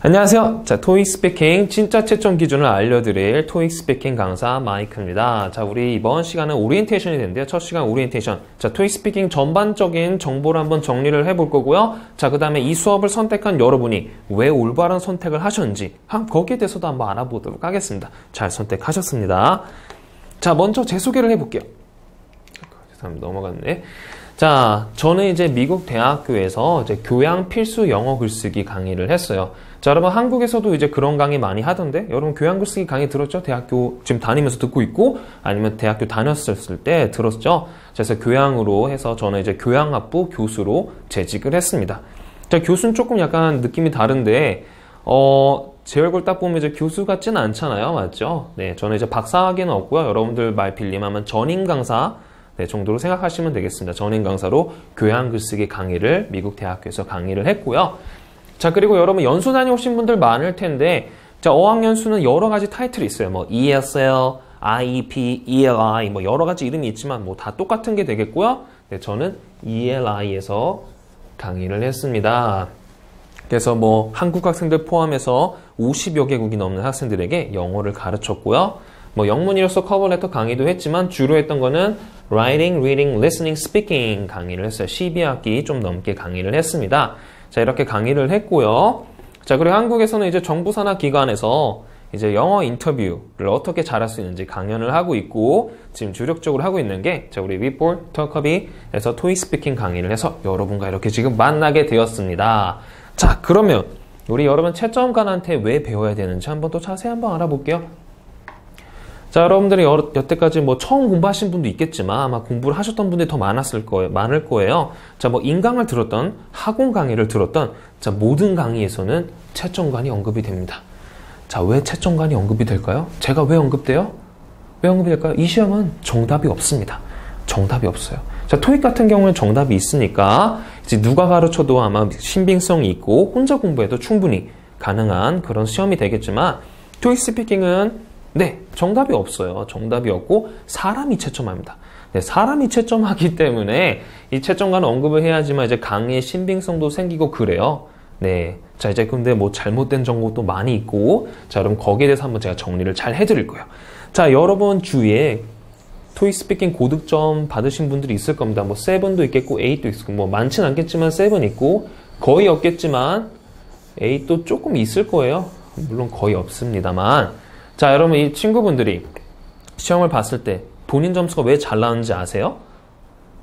안녕하세요. 자, 토익 스피킹 진짜 채점 기준을 알려드릴 토익 스피킹 강사 마이크입니다. 자, 우리 이번 시간은 오리엔테이션이 되는데요. 첫 시간 오리엔테이션. 자, 토익 스피킹 전반적인 정보를 한번 정리를 해볼 거고요. 자, 그 다음에 이 수업을 선택한 여러분이 왜 올바른 선택을 하셨는지 거기에 대해서도 한번 알아보도록 하겠습니다. 잘 선택하셨습니다. 자, 먼저 제 소개를 해볼게요. 죄송합니다. 넘어갔네. 자, 저는 이제 미국 대학교에서 이제 교양 필수 영어 글쓰기 강의를 했어요. 자, 여러분 한국에서도 이제 그런 강의 많이 하던데, 여러분 교양 글쓰기 강의 들었죠? 대학교 지금 다니면서 듣고 있고, 아니면 대학교 다녔을 때 들었죠? 그래서 교양으로 해서 저는 이제 교양학부 교수로 재직을 했습니다. 자, 교수는 조금 약간 느낌이 다른데, 제 얼굴 딱 보면 이제 교수 같지는 않잖아요. 맞죠? 네, 저는 이제 박사학위는 없고요. 여러분들 말 빌림하면 전임 강사, 네, 정도로 생각하시면 되겠습니다. 전임 강사로 교양 글쓰기 강의를 미국 대학교에서 강의를 했고요. 자, 그리고 여러분 연수 다녀오신 분들 많을 텐데, 자, 어학연수는 여러 가지 타이틀이 있어요. 뭐 ESL, IEP, ELI 뭐 여러 가지 이름이 있지만 뭐 다 똑같은 게 되겠고요. 네, 저는 ELI에서 강의를 했습니다. 그래서 뭐 한국 학생들 포함해서 50여 개국이 넘는 학생들에게 영어를 가르쳤고요. 뭐 영문이로서 커버레터 강의도 했지만 주로 했던 거는 Writing, Reading, Listening, Speaking 강의를 했어요. 12학기 좀 넘게 강의를 했습니다. 자, 이렇게 강의를 했고요. 자, 그리고 한국에서는 이제 정부 산하 기관에서 이제 영어 인터뷰를 어떻게 잘할 수 있는지 강연을 하고 있고, 지금 주력적으로 하고 있는 게, 자, 우리 위폴 턱커비에서 토익 스피킹 강의를 해서 여러분과 이렇게 지금 만나게 되었습니다. 자, 그러면 우리 여러분 채점관한테 왜 배워야 되는지 한번 또 자세히 한번 알아볼게요. 자, 여러분들이 여태까지 뭐 처음 공부하신 분도 있겠지만 아마 공부를 하셨던 분들이 더 많을 거예요. 자, 뭐 인강을 들었던, 학원 강의를 들었던, 자, 모든 강의에서는 채점관이 언급이 됩니다. 자, 왜 채점관이 언급이 될까요? 제가 왜 언급돼요? 왜 언급이 될까요? 이 시험은 정답이 없습니다. 정답이 없어요. 자, 토익 같은 경우는 정답이 있으니까 이제 누가 가르쳐도 아마 신빙성이 있고 혼자 공부해도 충분히 가능한 그런 시험이 되겠지만, 토익 스피킹은 네, 정답이 없어요. 정답이 없고 사람이 채점합니다. 네, 사람이 채점하기 때문에 이 채점관은 언급을 해야지만 이제 강의의 신빙성도 생기고 그래요. 네, 자, 이제 근데 뭐 잘못된 정보도 많이 있고, 자, 그럼 거기에 대해서 한번 제가 정리를 잘 해드릴 거예요. 자, 여러분 주위에 토익 스피킹 고득점 받으신 분들이 있을 겁니다. 뭐 7도 있겠고 8도 있고, 뭐 많진 않겠지만 7 있고, 거의 없겠지만 8도 조금 있을 거예요. 물론 거의 없습니다만. 자, 여러분 이 친구분들이 시험을 봤을 때 본인 점수가 왜 잘 나왔는지 아세요?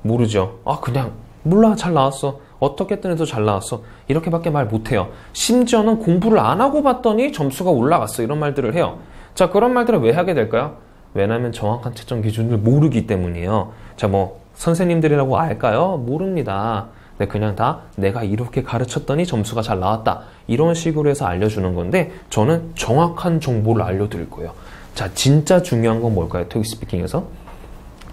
모르죠. 아, 그냥 몰라, 잘 나왔어. 어떻게 했든 해도 잘 나왔어. 이렇게밖에 말 못해요. 심지어는 공부를 안 하고 봤더니 점수가 올라갔어. 이런 말들을 해요. 자, 그런 말들을 왜 하게 될까요? 왜냐하면 정확한 채점 기준을 모르기 때문이에요. 자, 뭐 선생님들이라고 알까요? 모릅니다. 네, 그냥 다 내가 이렇게 가르쳤더니 점수가 잘 나왔다. 이런 식으로 해서 알려주는 건데, 저는 정확한 정보를 알려드릴 거예요. 자, 진짜 중요한 건 뭘까요? 토익 스피킹에서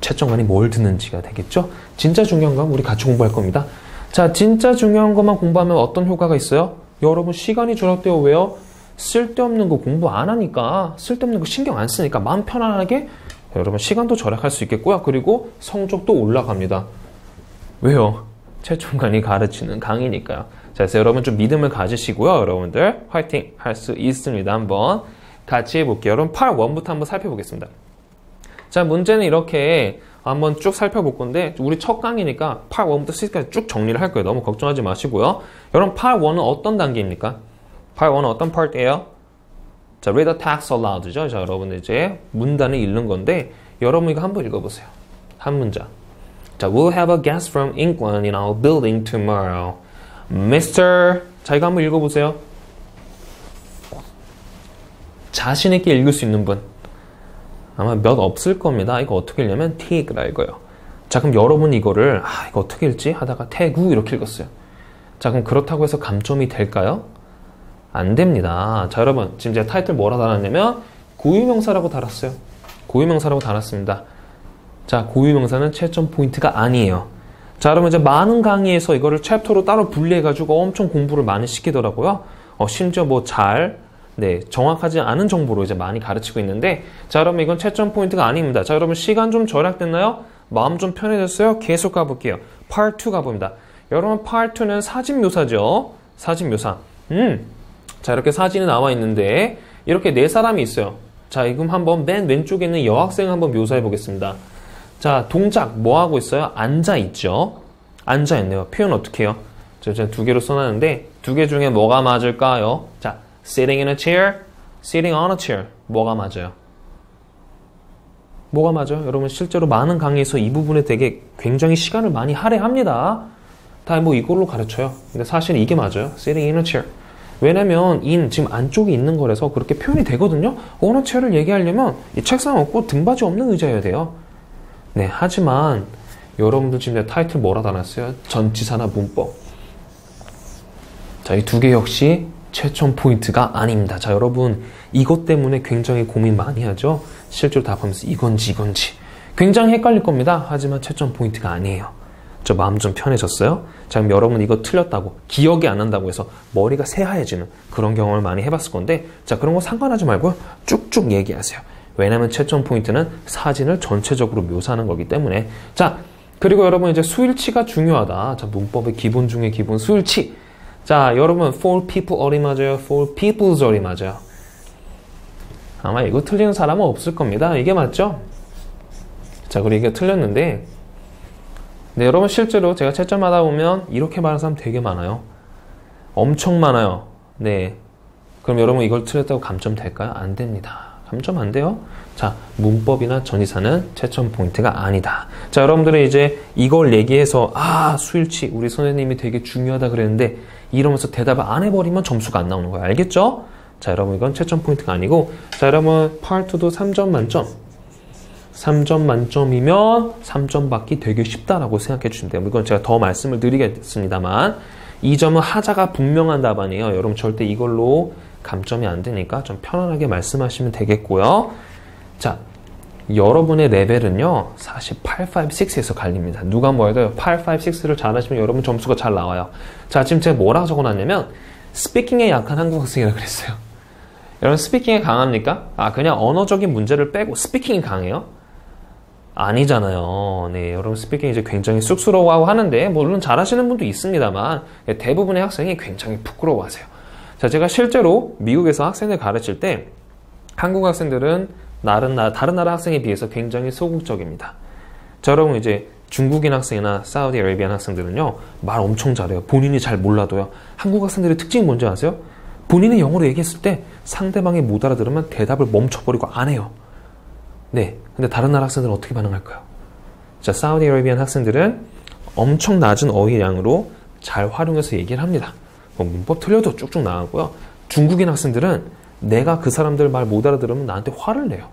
채점관이 뭘 듣는지가 되겠죠? 진짜 중요한 건 우리 같이 공부할 겁니다. 자, 진짜 중요한 것만 공부하면 어떤 효과가 있어요? 여러분 시간이 절약돼요. 왜요? 쓸데없는 거 공부 안 하니까, 쓸데없는 거 신경 안 쓰니까 마음 편안하게 여러분 시간도 절약할 수 있겠고요. 그리고 성적도 올라갑니다. 왜요? 채점관이 가르치는 강의니까요. 자, 그래서 여러분 좀 믿음을 가지시고요. 여러분들 화이팅 할 수 있습니다. 한번 같이 해볼게요. 여러분 Part 1부터 한번 살펴보겠습니다. 자, 문제는 이렇게 한번 쭉 살펴볼 건데, 우리 첫 강의니까 Part 1부터 6까지 쭉 정리를 할 거예요. 너무 걱정하지 마시고요. 여러분 Part 1은 어떤 단계입니까? Part 1은 어떤 파트예요? 자, read the text aloud죠. 자, 여러분 이제 문단을 읽는 건데, 여러분 이거 한번 읽어보세요. 한 문장. 자, we'll have a guest from England in our building tomorrow. Mr. 자, 이거 한번 읽어보세요. 자신 있게 읽을 수 있는 분. 아마 몇 없을 겁니다. 이거 어떻게 읽냐면 Tig라 읽어요. 자, 그럼 여러분 이거를 이거 어떻게 읽지? 하다가 태구 이렇게 읽었어요. 자, 그럼 그렇다고 해서 감점이 될까요? 안 됩니다. 자, 여러분 지금 제가 타이틀 뭐라 달았냐면 고유명사라고 달았어요. 고유명사라고 달았습니다. 자, 고유명사는 채점 포인트가 아니에요. 자, 여러분 이제 많은 강의에서 이거를 챕터로 따로 분리해가지고 엄청 공부를 많이 시키더라고요. 심지어 뭐 네, 정확하지 않은 정보로 이제 많이 가르치고 있는데, 자, 여러분 이건 채점 포인트가 아닙니다. 자, 여러분 시간 좀 절약됐나요? 마음 좀 편해졌어요? 계속 가볼게요. Part 2 가봅니다. 여러분 Part 2는 사진묘사죠. 사진묘사. 자, 이렇게 사진이 나와 있는데 이렇게 네 사람이 있어요. 자, 지금 한번 맨 왼쪽에 있는 여학생 한번 묘사해 보겠습니다. 자, 동작 뭐 하고 있어요? 앉아 있죠. 앉아 있네요. 표현 어떻게 해요? 제가 두 개로 써놨는데 두 개 중에 뭐가 맞을까요? 자, sitting in a chair, sitting on a chair. 뭐가 맞아요? 뭐가 맞아요? 여러분 실제로 많은 강의에서 이 부분에 되게 굉장히 시간을 많이 할애합니다. 다 뭐 이걸로 가르쳐요. 근데 사실 이게 맞아요. sitting in a chair. 왜냐면 in 지금 안쪽에 있는 거라서 그렇게 표현이 되거든요. on a chair를 얘기하려면 이 책상 없고 등받이 없는 의자여야 돼요. 네, 하지만 여러분들 지금 타이틀 뭐라 달았어요? 전치사나 문법. 자, 이 두 개 역시 최첨 포인트가 아닙니다. 자, 여러분 이것 때문에 굉장히 고민 많이 하죠. 실제로 답하면서 이건지 굉장히 헷갈릴 겁니다. 하지만 최첨 포인트가 아니에요. 저 마음 좀 편해졌어요? 자, 그럼 여러분 이거 틀렸다고 기억이 안 난다고 해서 머리가 새하얘지는 그런 경험을 많이 해봤을 건데, 자, 그런 거 상관하지 말고요. 쭉쭉 얘기하세요. 왜냐면 최첨 포인트는 사진을 전체적으로 묘사하는 거기 때문에. 자, 그리고 여러분 이제 수일치가 중요하다. 자, 문법의 기본 중에 기본 수일치. 자, 여러분 for people 어디 맞아요? for people's 어디 맞아요? 아마 이거 틀리는 사람은 없을 겁니다. 이게 맞죠? 자, 그리고 이게 틀렸는데, 네, 여러분 실제로 제가 채점하다 보면 이렇게 말하는 사람 되게 많아요. 엄청 많아요. 네, 그럼 여러분 이걸 틀렸다고 감점 될까요? 안 됩니다. 감점 안 돼요. 자, 문법이나 전치사는 채점 포인트가 아니다. 자, 여러분들은 이제 이걸 얘기해서 수일치 우리 선생님이 되게 중요하다 그랬는데 이러면서 대답을 안 해버리면 점수가 안 나오는 거예요. 알겠죠? 자, 여러분 이건 채점 포인트가 아니고, 자, 여러분 Part 2도 3점 만점. 3점 만점이면 3점 받기 되게 쉽다라고 생각해 주시면 돼요. 이건 제가 더 말씀을 드리겠습니다만 이 점은 하자가 분명한 답안이에요. 여러분 절대 이걸로 감점이 안 되니까 좀 편안하게 말씀하시면 되겠고요. 자, 여러분의 레벨은요 사실 8, 5, 6에서 갈립니다. 누가 뭐 해도 8, 5, 6를 잘하시면 여러분 점수가 잘 나와요. 자, 지금 제가 뭐라고 적어놨냐면 스피킹에 약한 한국 학생이라고 그랬어요. 여러분 스피킹에 강합니까? 그냥 언어적인 문제를 빼고 스피킹이 강해요? 아니잖아요. 네, 여러분 스피킹 이제 굉장히 쑥스러워하고 하는데 물론 잘하시는 분도 있습니다만 대부분의 학생이 굉장히 부끄러워하세요. 자, 제가 실제로 미국에서 학생들 가르칠 때 한국 학생들은 다른 나라 학생에 비해서 굉장히 소극적입니다. 자, 여러분 이제 중국인 학생이나 사우디아라비안 학생들은요 말 엄청 잘해요. 본인이 잘 몰라도요. 한국 학생들의 특징이 뭔지 아세요? 본인이 영어로 얘기했을 때 상대방이 못 알아들으면 대답을 멈춰버리고 안 해요. 네, 근데 다른 나라 학생들은 어떻게 반응할까요? 자, 사우디아라비안 학생들은 엄청 낮은 어휘량으로 잘 활용해서 얘기를 합니다. 문법 틀려도 쭉쭉 나가고요. 중국인 학생들은 내가 그 사람들 말 못 알아들으면 나한테 화를 내요.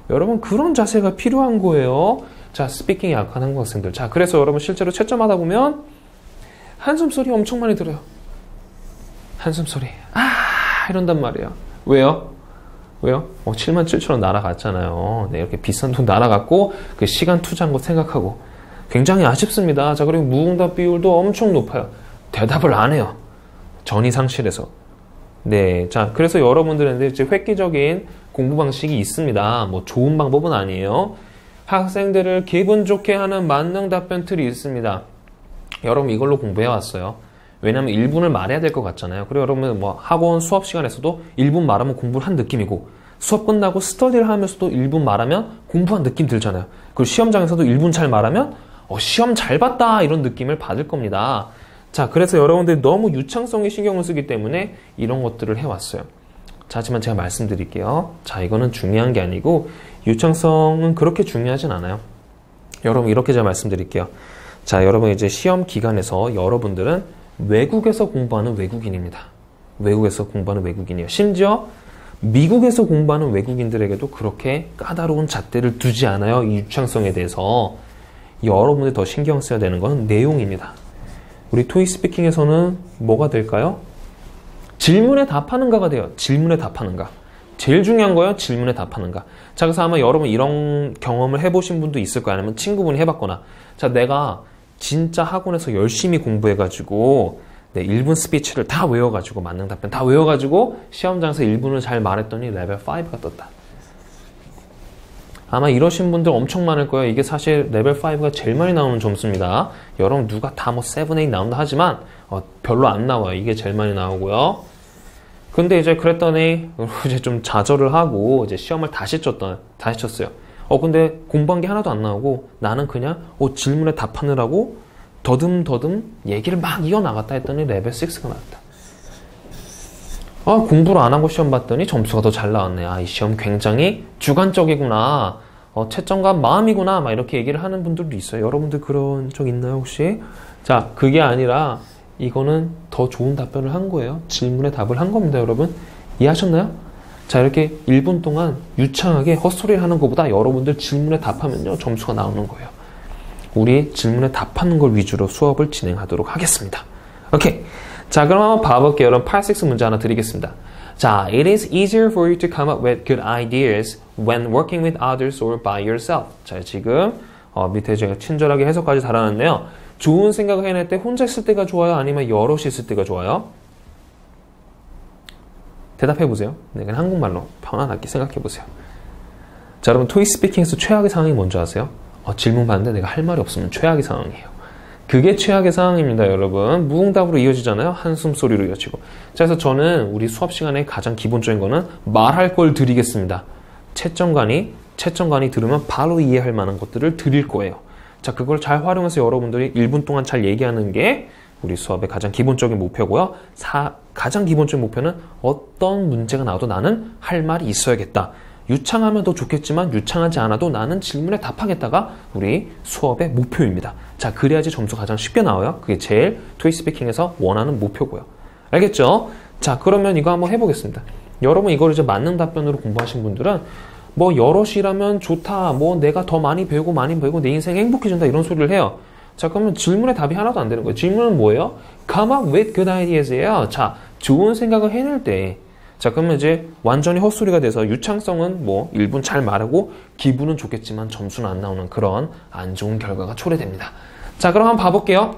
여러분 그런 자세가 필요한 거예요. 자, 스피킹이 약한 한국 학생들. 자, 그래서 여러분 실제로 채점하다 보면 한숨 소리 엄청 많이 들어요. 한숨 소리. 이런단 말이에요. 왜요? 77,000원 날아갔잖아요. 네, 이렇게 비싼 돈 날아갔고 그 시간 투자한 거 생각하고 굉장히 아쉽습니다. 자, 그리고 무응답 비율도 엄청 높아요. 대답을 안 해요. 전이 상실해서. 네, 자, 그래서 여러분들은 이제 획기적인 공부 방식이 있습니다. 뭐 좋은 방법은 아니에요. 학생들을 기분 좋게 하는 만능 답변 툴이 있습니다. 여러분 이걸로 공부해 왔어요. 왜냐면 1분을 말해야 될 것 같잖아요. 그리고 여러분 뭐 학원 수업 시간에서도 1분 말하면 공부를 한 느낌이고 수업 끝나고 스터디를 하면서도 1분 말하면 공부한 느낌 들잖아요. 그리고 시험장에서도 1분 잘 말하면 시험 잘 봤다 이런 느낌을 받을 겁니다. 자, 그래서 여러분들이 너무 유창성에 신경을 쓰기 때문에 이런 것들을 해왔어요. 자, 하지만 제가 말씀드릴게요. 자, 이거는 중요한 게 아니고 유창성은 그렇게 중요하진 않아요. 여러분 이렇게 제가 말씀드릴게요. 자, 여러분 이제 시험 기간에서 여러분들은 외국에서 공부하는 외국인입니다. 외국에서 공부하는 외국인이에요. 심지어 미국에서 공부하는 외국인들에게도 그렇게 까다로운 잣대를 두지 않아요. 이 유창성에 대해서. 여러분들이 더 신경 써야 되는 건 내용입니다. 우리 토익 스피킹에서는 뭐가 될까요? 질문에 답하는가가 돼요. 질문에 답하는가. 제일 중요한 거예요. 질문에 답하는가. 자, 그래서 아마 여러분 이런 경험을 해보신 분도 있을 거예요. 아니면 친구분이 해봤거나. 자, 내가 진짜 학원에서 열심히 공부해가지고 1분 스피치를 다 외워가지고 만능 답변 다 외워가지고 시험장에서 1분을 잘 말했더니 레벨 5가 떴다. 아마 이러신 분들 엄청 많을 거예요. 이게 사실 레벨 5가 제일 많이 나오는 점수입니다. 여러분 누가 다 뭐 7, 8 나온다 하지만 별로 안 나와요. 이게 제일 많이 나오고요. 근데 이제 그랬더니 이제 좀 좌절을 하고 이제 시험을 다시 쳤어요. 근데 공부한 게 하나도 안 나오고 나는 그냥 질문에 답하느라고 더듬더듬 얘기를 막 이어나갔다 했더니 레벨 6가 나왔다. 공부를 안 하고 시험 봤더니 점수가 더 잘 나왔네. 이 시험 굉장히 주관적이구나. 채점과 마음이구나. 막 이렇게 얘기를 하는 분들도 있어요. 여러분들 그런 적 있나요, 혹시? 자, 그게 아니라 이거는 더 좋은 답변을 한 거예요. 질문에 답을 한 겁니다, 여러분. 이해하셨나요? 자, 이렇게 1분 동안 유창하게 헛소리를 하는 것보다 여러분들 질문에 답하면요, 점수가 나오는 거예요. 우리 질문에 답하는 걸 위주로 수업을 진행하도록 하겠습니다. 오케이. 자, 그럼 한번 봐볼게요. 여러분, 8, 6 문제 하나 드리겠습니다. 자, it is easier for you to come up with good ideas when working with others or by yourself. 자, 지금 밑에 제가 친절하게 해석까지 달아놨네요. 좋은 생각을 해낼 때 혼자 있을 때가 좋아요? 아니면 여럿이 있을 때가 좋아요? 대답해보세요. 네, 그냥 한국말로 편안하게 생각해보세요. 자, 여러분, 토익 스피킹에서 최악의 상황이 뭔지 아세요? 질문 받는데 내가 할 말이 없으면 최악의 상황이에요. 그게 최악의 상황입니다, 여러분. 무응답으로 이어지잖아요. 한숨 소리로 이어지고. 자, 그래서 저는 우리 수업 시간에 가장 기본적인 거는 말할 걸 드리겠습니다. 채점관이 들으면 바로 이해할 만한 것들을 드릴 거예요. 자, 그걸 잘 활용해서 여러분들이 1분 동안 잘 얘기하는 게 우리 수업의 가장 기본적인 목표고요. 가장 기본적인 목표는 어떤 문제가 나와도 나는 할 말이 있어야겠다. 유창하면 더 좋겠지만 유창하지 않아도 나는 질문에 답하겠다가 우리 수업의 목표입니다. 자, 그래야지 점수가 가장 쉽게 나와요. 그게 제일 토익 스피킹에서 원하는 목표고요. 알겠죠? 자, 그러면 이거 한번 해보겠습니다. 여러분 이걸 이제 맞는 답변으로 공부하신 분들은 여럿이라면 좋다. 내가 더 많이 배우고 내 인생 행복해진다. 이런 소리를 해요. 자, 그러면 질문에 답이 하나도 안 되는 거예요. 질문은 뭐예요? Come up with good ideas예요. 자, 좋은 생각을 해낼 때. 자, 그러면 이제 완전히 헛소리가 돼서 유창성은 1분 잘 말하고 기분은 좋겠지만 점수는 안 나오는 그런 안 좋은 결과가 초래됩니다. 자, 그럼 한번 봐볼게요.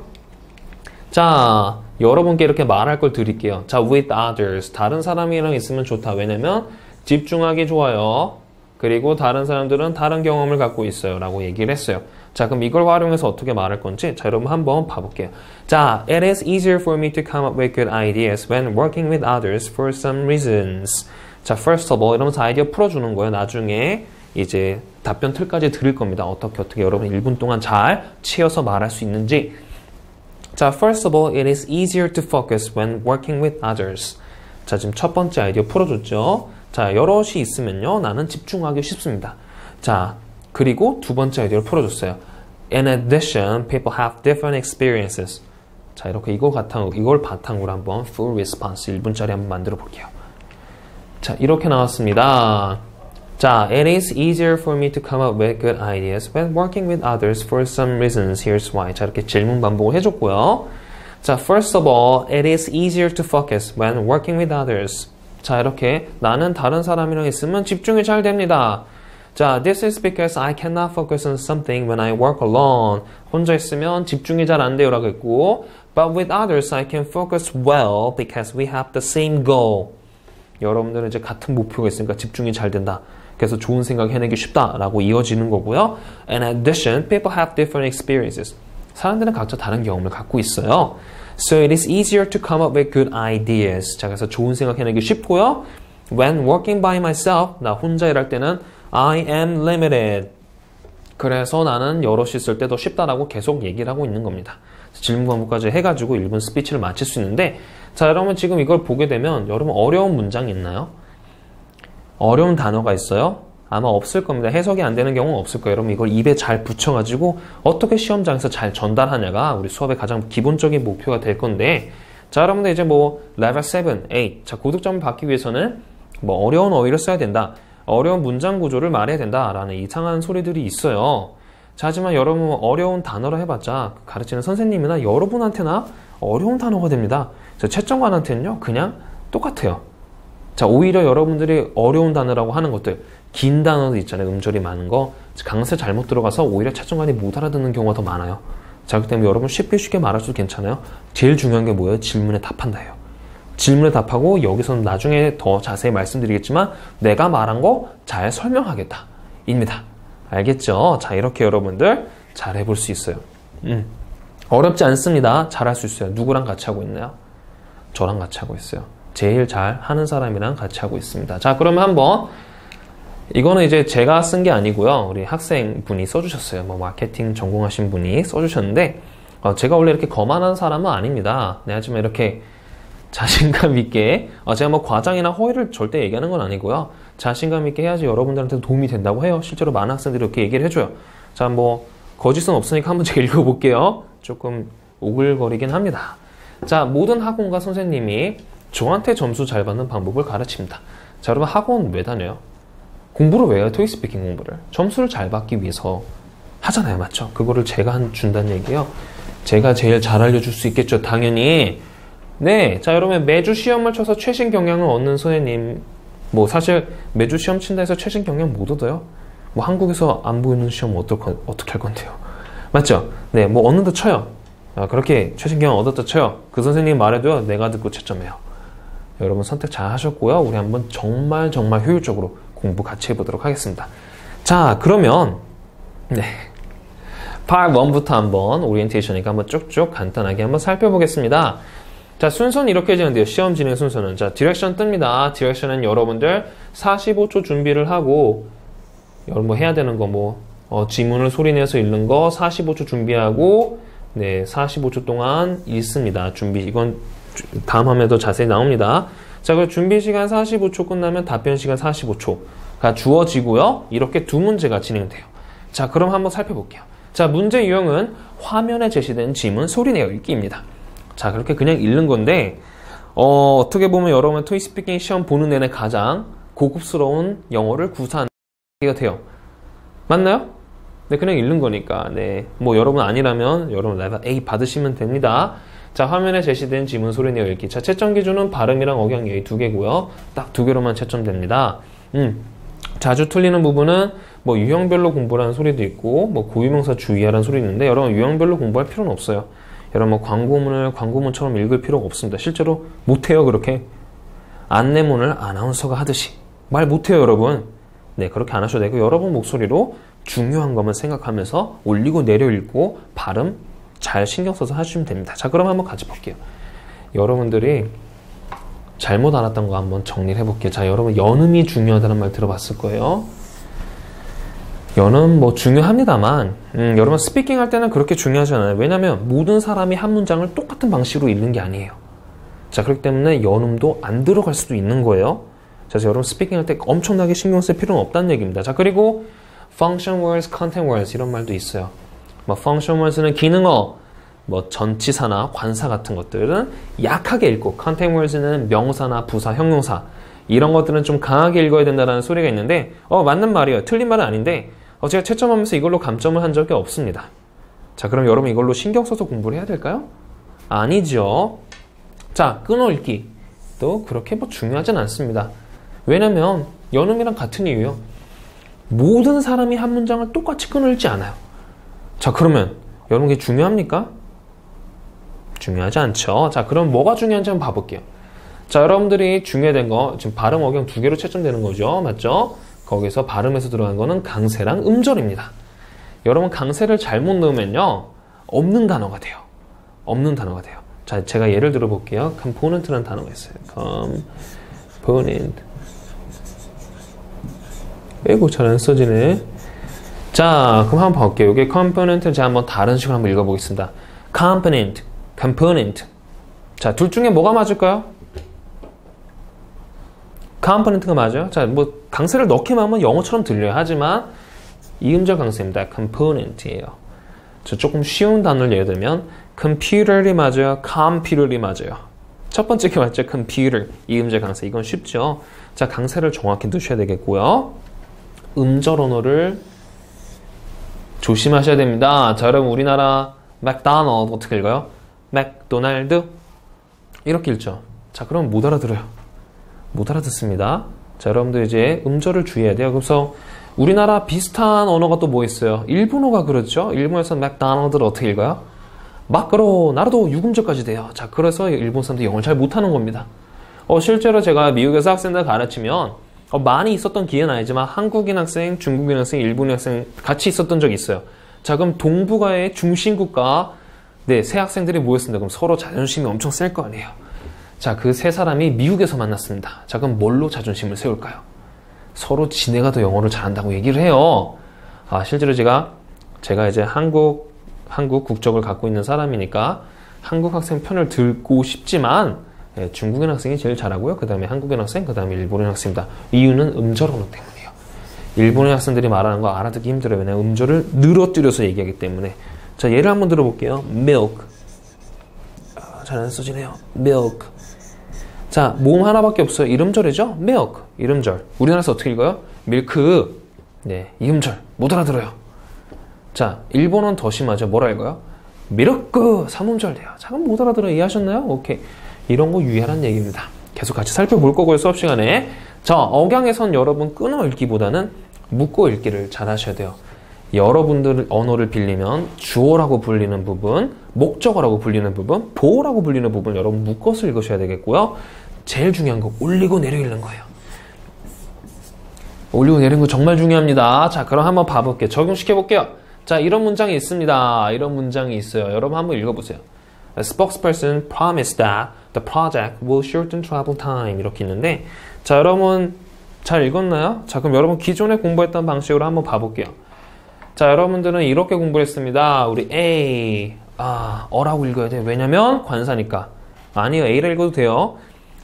자, 여러분께 이렇게 말할 걸 드릴게요. 자, with others. 다른 사람이랑 있으면 좋다. 왜냐면 집중하기 좋아요. 그리고 다른 사람들은 다른 경험을 갖고 있어요. 라고 얘기를 했어요. 자, 그럼 이걸 활용해서 어떻게 말할 건지 자, 여러분 한번 봐볼게요. 자, it is easier for me to come up with good ideas when working with others for some reasons. 자, first of all 이러면서 아이디어 풀어주는 거예요. 나중에 이제 답변 틀까지 드릴 겁니다. 어떻게 여러분 1분 동안 잘 치어서 말할 수 있는지. 자, first of all, it is easier to focus when working with others. 자, 지금 첫 번째 아이디어 풀어줬죠. 자, 여럿이 있으면요, 나는 집중하기 쉽습니다. 자, 그리고 두 번째 아이디어를 풀어줬어요. In addition, people have different experiences. 자, 이렇게 이걸 바탕으로 한번 full response 1분짜리 한번 만들어 볼게요. 자, 이렇게 나왔습니다. 자, it is easier for me to come up with good ideas when working with others for some reasons. Here's why. 자, 이렇게 질문 반복을 해줬고요. 자, first of all, it is easier to focus when working with others. 자, 이렇게 나는 다른 사람이랑 있으면 집중이 잘 됩니다. 자, this is because I cannot focus on something when I work alone. 혼자 있으면 집중이 잘 안 돼요라고 했고, but with others I can focus well because we have the same goal. 여러분들은 이제 같은 목표가 있으니까 집중이 잘 된다. 그래서 좋은 생각 해내기 쉽다라고 이어지는 거고요. In addition, people have different experiences. 사람들은 각자 다른 경험을 갖고 있어요. So it is easier to come up with good ideas. 자, 그래서 좋은 생각 해내기 쉽고요. When working by myself, 나 혼자 일할 때는 I am limited. 그래서 나는 여럿이 있을 때 더 쉽다라고 계속 얘기를 하고 있는 겁니다. 질문 과목까지 해가지고 1분 스피치를 마칠 수 있는데, 자, 여러분 지금 이걸 보게 되면 여러분 어려운 문장이 있나요? 어려운 단어가 있어요? 아마 없을 겁니다. 해석이 안 되는 경우는 없을 거예요. 여러분 이걸 입에 잘 붙여가지고 어떻게 시험장에서 잘 전달하냐가 우리 수업의 가장 기본적인 목표가 될 건데, 자, 여러분들 이제 level 7, 8. 자, 고득점을 받기 위해서는 어려운 어휘를 써야 된다. 어려운 문장 구조를 말해야 된다라는 이상한 소리들이 있어요. 자, 하지만 여러분 어려운 단어를 해봤자 가르치는 선생님이나 여러분한테나 어려운 단어가 됩니다. 채점관한테는요 그냥 똑같아요. 자, 오히려 여러분들이 어려운 단어라고 하는 것들, 긴 단어도 있잖아요. 음절이 많은 거, 강세 잘못 들어가서 오히려 채점관이 못 알아듣는 경우가 더 많아요. 자, 그렇기 때문에 여러분 쉽게 말할수록 괜찮아요. 제일 중요한 게 뭐예요? 질문에 답한다예요. 질문에 답하고 여기서는 나중에 더 자세히 말씀드리겠지만 내가 말한 거 잘 설명하겠다 입니다. 알겠죠? 자, 이렇게 여러분들 잘 해볼 수 있어요. 어렵지 않습니다. 잘 할 수 있어요. 누구랑 같이 하고 있나요? 저랑 같이 하고 있어요. 제일 잘 하는 사람이랑 같이 하고 있습니다. 자, 그러면 한번 이거는 이제 제가 쓴 게 아니고요. 우리 학생분이 써주셨어요. 뭐 마케팅 전공하신 분이 써주셨는데 제가 원래 이렇게 거만한 사람은 아닙니다. 네, 하지만 이렇게 자신감 있게 제가 뭐 과장이나 허위를 절대 얘기하는 건 아니고요. 자신감 있게 해야지 여러분들한테 도움이 된다고 해요. 실제로 많은 학생들이 이렇게 얘기를 해줘요. 자, 뭐 거짓은 없으니까 한번 제가 읽어볼게요. 조금 오글거리긴 합니다. 자, 모든 학원과 선생님이 저한테 점수 잘 받는 방법을 가르칩니다. 자, 여러분 학원 왜 다녀요? 공부를 왜 해요? 토익 스피킹 공부를. 점수를 잘 받기 위해서 하잖아요. 맞죠? 그거를 제가 준다는 얘기예요. 제가 제일 잘 알려줄 수 있겠죠. 당연히. 네. 자, 여러분 매주 시험을 쳐서 최신 경향을 얻는 선생님, 뭐 사실 매주 시험 친다 해서 최신 경향 못 얻어요. 뭐 한국에서 안 보이는 시험 어떻게 할 건데요? 맞죠? 네. 뭐 얻는다 쳐요. 그렇게 최신 경향 얻었다 쳐요. 그 선생님 말해도요. 내가 듣고 채점해요. 여러분 선택 잘 하셨고요. 우리 한번 정말 효율적으로 공부 같이 해보도록 하겠습니다. 자, 그러면 네, Part 1부터 한번 오리엔테이션이니까 한번 쭉쭉 간단하게 한번 살펴보겠습니다. 자, 순서는 이렇게 되는데요. 시험 진행 순서는 자, 디렉션 뜹니다. 디렉션은 여러분들 45초 준비를 하고 여러분 뭐 해야 되는 거 뭐 지문을 소리내서 읽는 거 45초 준비하고 네, 45초 동안 읽습니다. 준비 이건 다음 화면에도 자세히 나옵니다. 자, 그럼 준비 시간 45초 끝나면 답변 시간 45초가 주어지고요. 이렇게 두 문제가 진행돼요. 자, 그럼 한번 살펴볼게요. 자, 문제 유형은 화면에 제시된 지문 소리내어 읽기입니다. 자, 그렇게 그냥 읽는 건데 어떻게 보면 여러분 토익 스피킹 시험 보는 내내 가장 고급스러운 영어를 구사하는 게 돼요. 맞나요? 네, 그냥 읽는 거니까. 네, 뭐 여러분 아니라면 여러분 레벨 A 받으시면 됩니다. 자, 화면에 제시된 지문 소리내어 읽기. 자, 채점 기준은 발음이랑 억양 예의 두 개고요. 딱 두 개로만 채점됩니다. 자주 틀리는 부분은 뭐 유형별로 공부라는 소리도 있고 뭐 고유명사 주의하라는 소리 있는데 여러분 유형별로 공부할 필요는 없어요. 여러분 뭐 광고문을 광고문처럼 읽을 필요가 없습니다. 실제로 못해요. 그렇게 안내문을 아나운서가 하듯이 말 못해요. 여러분. 네, 그렇게 안 하셔도 되고 여러분 목소리로 중요한 것만 생각하면서 올리고 내려 읽고 발음 잘 신경 써서 하시면 됩니다. 자, 그럼 한번 같이 볼게요. 여러분들이 잘못 알았던 거 한번 정리를 해볼게요. 자, 여러분 연음이 중요하다는 말 들어봤을 거예요. 연음 뭐 중요합니다만 여러분 스피킹 할 때는 그렇게 중요하지 않아요. 왜냐하면 모든 사람이 한 문장을 똑같은 방식으로 읽는 게 아니에요. 자, 그렇기 때문에 연음도 안 들어갈 수도 있는 거예요. 자, 그래서 여러분 스피킹 할 때 엄청나게 신경 쓸 필요는 없다는 얘기입니다. 자, 그리고 function words, content words 이런 말도 있어요. 뭐 function words는 기능어, 뭐 전치사나 관사 같은 것들은 약하게 읽고 content words는 명사나 부사, 형용사 이런 것들은 좀 강하게 읽어야 된다는 소리가 있는데 맞는 말이에요. 틀린 말은 아닌데 제가 채점하면서 이걸로 감점을 한 적이 없습니다. 자, 그럼 여러분 이걸로 신경 써서 공부를 해야 될까요? 아니죠. 자, 끊어 읽기도 그렇게 뭐 중요하진 않습니다. 왜냐면 연음이랑 같은 이유예요. 모든 사람이 한 문장을 똑같이 끊어 읽지 않아요. 자, 그러면 여러분 이게 중요합니까? 중요하지 않죠. 자, 그럼 뭐가 중요한지 한번 봐볼게요. 자, 여러분들이 중요한 거 지금 발음 억양 두 개로 채점되는 거죠. 맞죠? 거기서 발음에서 들어간 거는 강세랑 음절입니다. 여러분 강세를 잘못 넣으면요 없는 단어가 돼요. 없는 단어가 돼요. 자, 제가 예를 들어 볼게요. component라는 단어가 있어요. component. 에고 잘 안 써지네. 자, 그럼 한번 볼게요. 이게 component를 제가 한번 다른 식으로 한번 읽어보겠습니다. component. 자, 둘 중에 뭐가 맞을까요? component가 맞아요. 자, 뭐 강세를 넣기만 하면 영어처럼 들려요. 하지만 이음절 강세입니다. component예요. 저 조금 쉬운 단어를 예를 들면 computer이 맞아요. computer이 맞아요. 첫 번째 게 맞죠? computer. 이음절 강세. 이건 쉽죠? 자, 강세를 정확히 넣으셔야 되겠고요. 음절 언어를 조심하셔야 됩니다. 자, 여러분 우리나라 맥도날드 어떻게 읽어요? 맥도날드 이렇게 읽죠. 자, 그럼 못 알아들어요. 못 알아듣습니다. 자, 여러분들 이제 음절을 주의해야 돼요. 그래서 우리나라 비슷한 언어가 또 뭐 있어요? 일본어가 그렇죠. 일본에서 맥도날드를 어떻게 읽어요? 마크로 나르도 유음절까지 돼요. 자, 그래서 일본 사람들이 영어를 잘 못하는 겁니다. 실제로 제가 미국에서 학생들 가르치면 많이 있었던 기회는 아니지만 한국인 학생, 중국인 학생, 일본인 학생 같이 있었던 적이 있어요. 자, 그럼 동북아의 중심국가 네, 새 학생들이 모였습니다. 그럼 서로 자존심이 엄청 셀 거 아니에요. 자, 그 세 사람이 미국에서 만났습니다. 자, 그럼 뭘로 자존심을 세울까요? 서로 지네가 더 영어를 잘한다고 얘기를 해요. 아, 실제로 제가 이제 한국 국적을 갖고 있는 사람이니까 한국 학생 편을 들고 싶지만 중국인 학생이 제일 잘하고요. 그 다음에 한국인 학생, 그 다음에 일본인 학생입니다. 이유는 음절 언어 때문이에요. 일본인 학생들이 말하는 거 알아듣기 힘들어요. 왜냐면 음절을 늘어뜨려서 얘기하기 때문에. 자, 예를 한번 들어볼게요. milk. 잘 안 써지네요. milk. 자, 모음 하나밖에 없어요. 이름절이죠? milk. 이름절. 우리나라에서 어떻게 읽어요? milk. 네, 이음절. 못 알아들어요. 자, 일본어는 더 심하죠. 뭐라 읽어요? 미르크. 삼음절 돼요. 잠깐 못 알아들어요. 이해하셨나요? 오케이. 이런 거 유의하라는 얘기입니다. 계속 같이 살펴볼 거고요. 수업 시간에. 자, 억양에선 여러분 끊어 읽기보다는 묶어 읽기를 잘 하셔야 돼요. 여러분들 언어를 빌리면 주어라고 불리는 부분, 목적어라고 불리는 부분, 보어라고 불리는 부분 여러분 묶어서 읽으셔야 되겠고요. 제일 중요한 거 올리고 내려 읽는 거예요. 올리고 내리는 거 정말 중요합니다. 자, 그럼 한번 봐볼게요. 적용시켜 볼게요. 자, 이런 문장이 있습니다. 이런 문장이 있어요. 여러분 한번 읽어보세요. A spokesperson promised that the project will shorten travel time. 이렇게 있는데, 자, 여러분 잘 읽었나요? 자, 그럼 여러분 기존에 공부했던 방식으로 한번 봐볼게요. 자, 여러분들은 이렇게 공부했습니다. 우리 A, 어라고 읽어야 돼요. 왜냐면 관사니까. 아니요, A라 읽어도 돼요.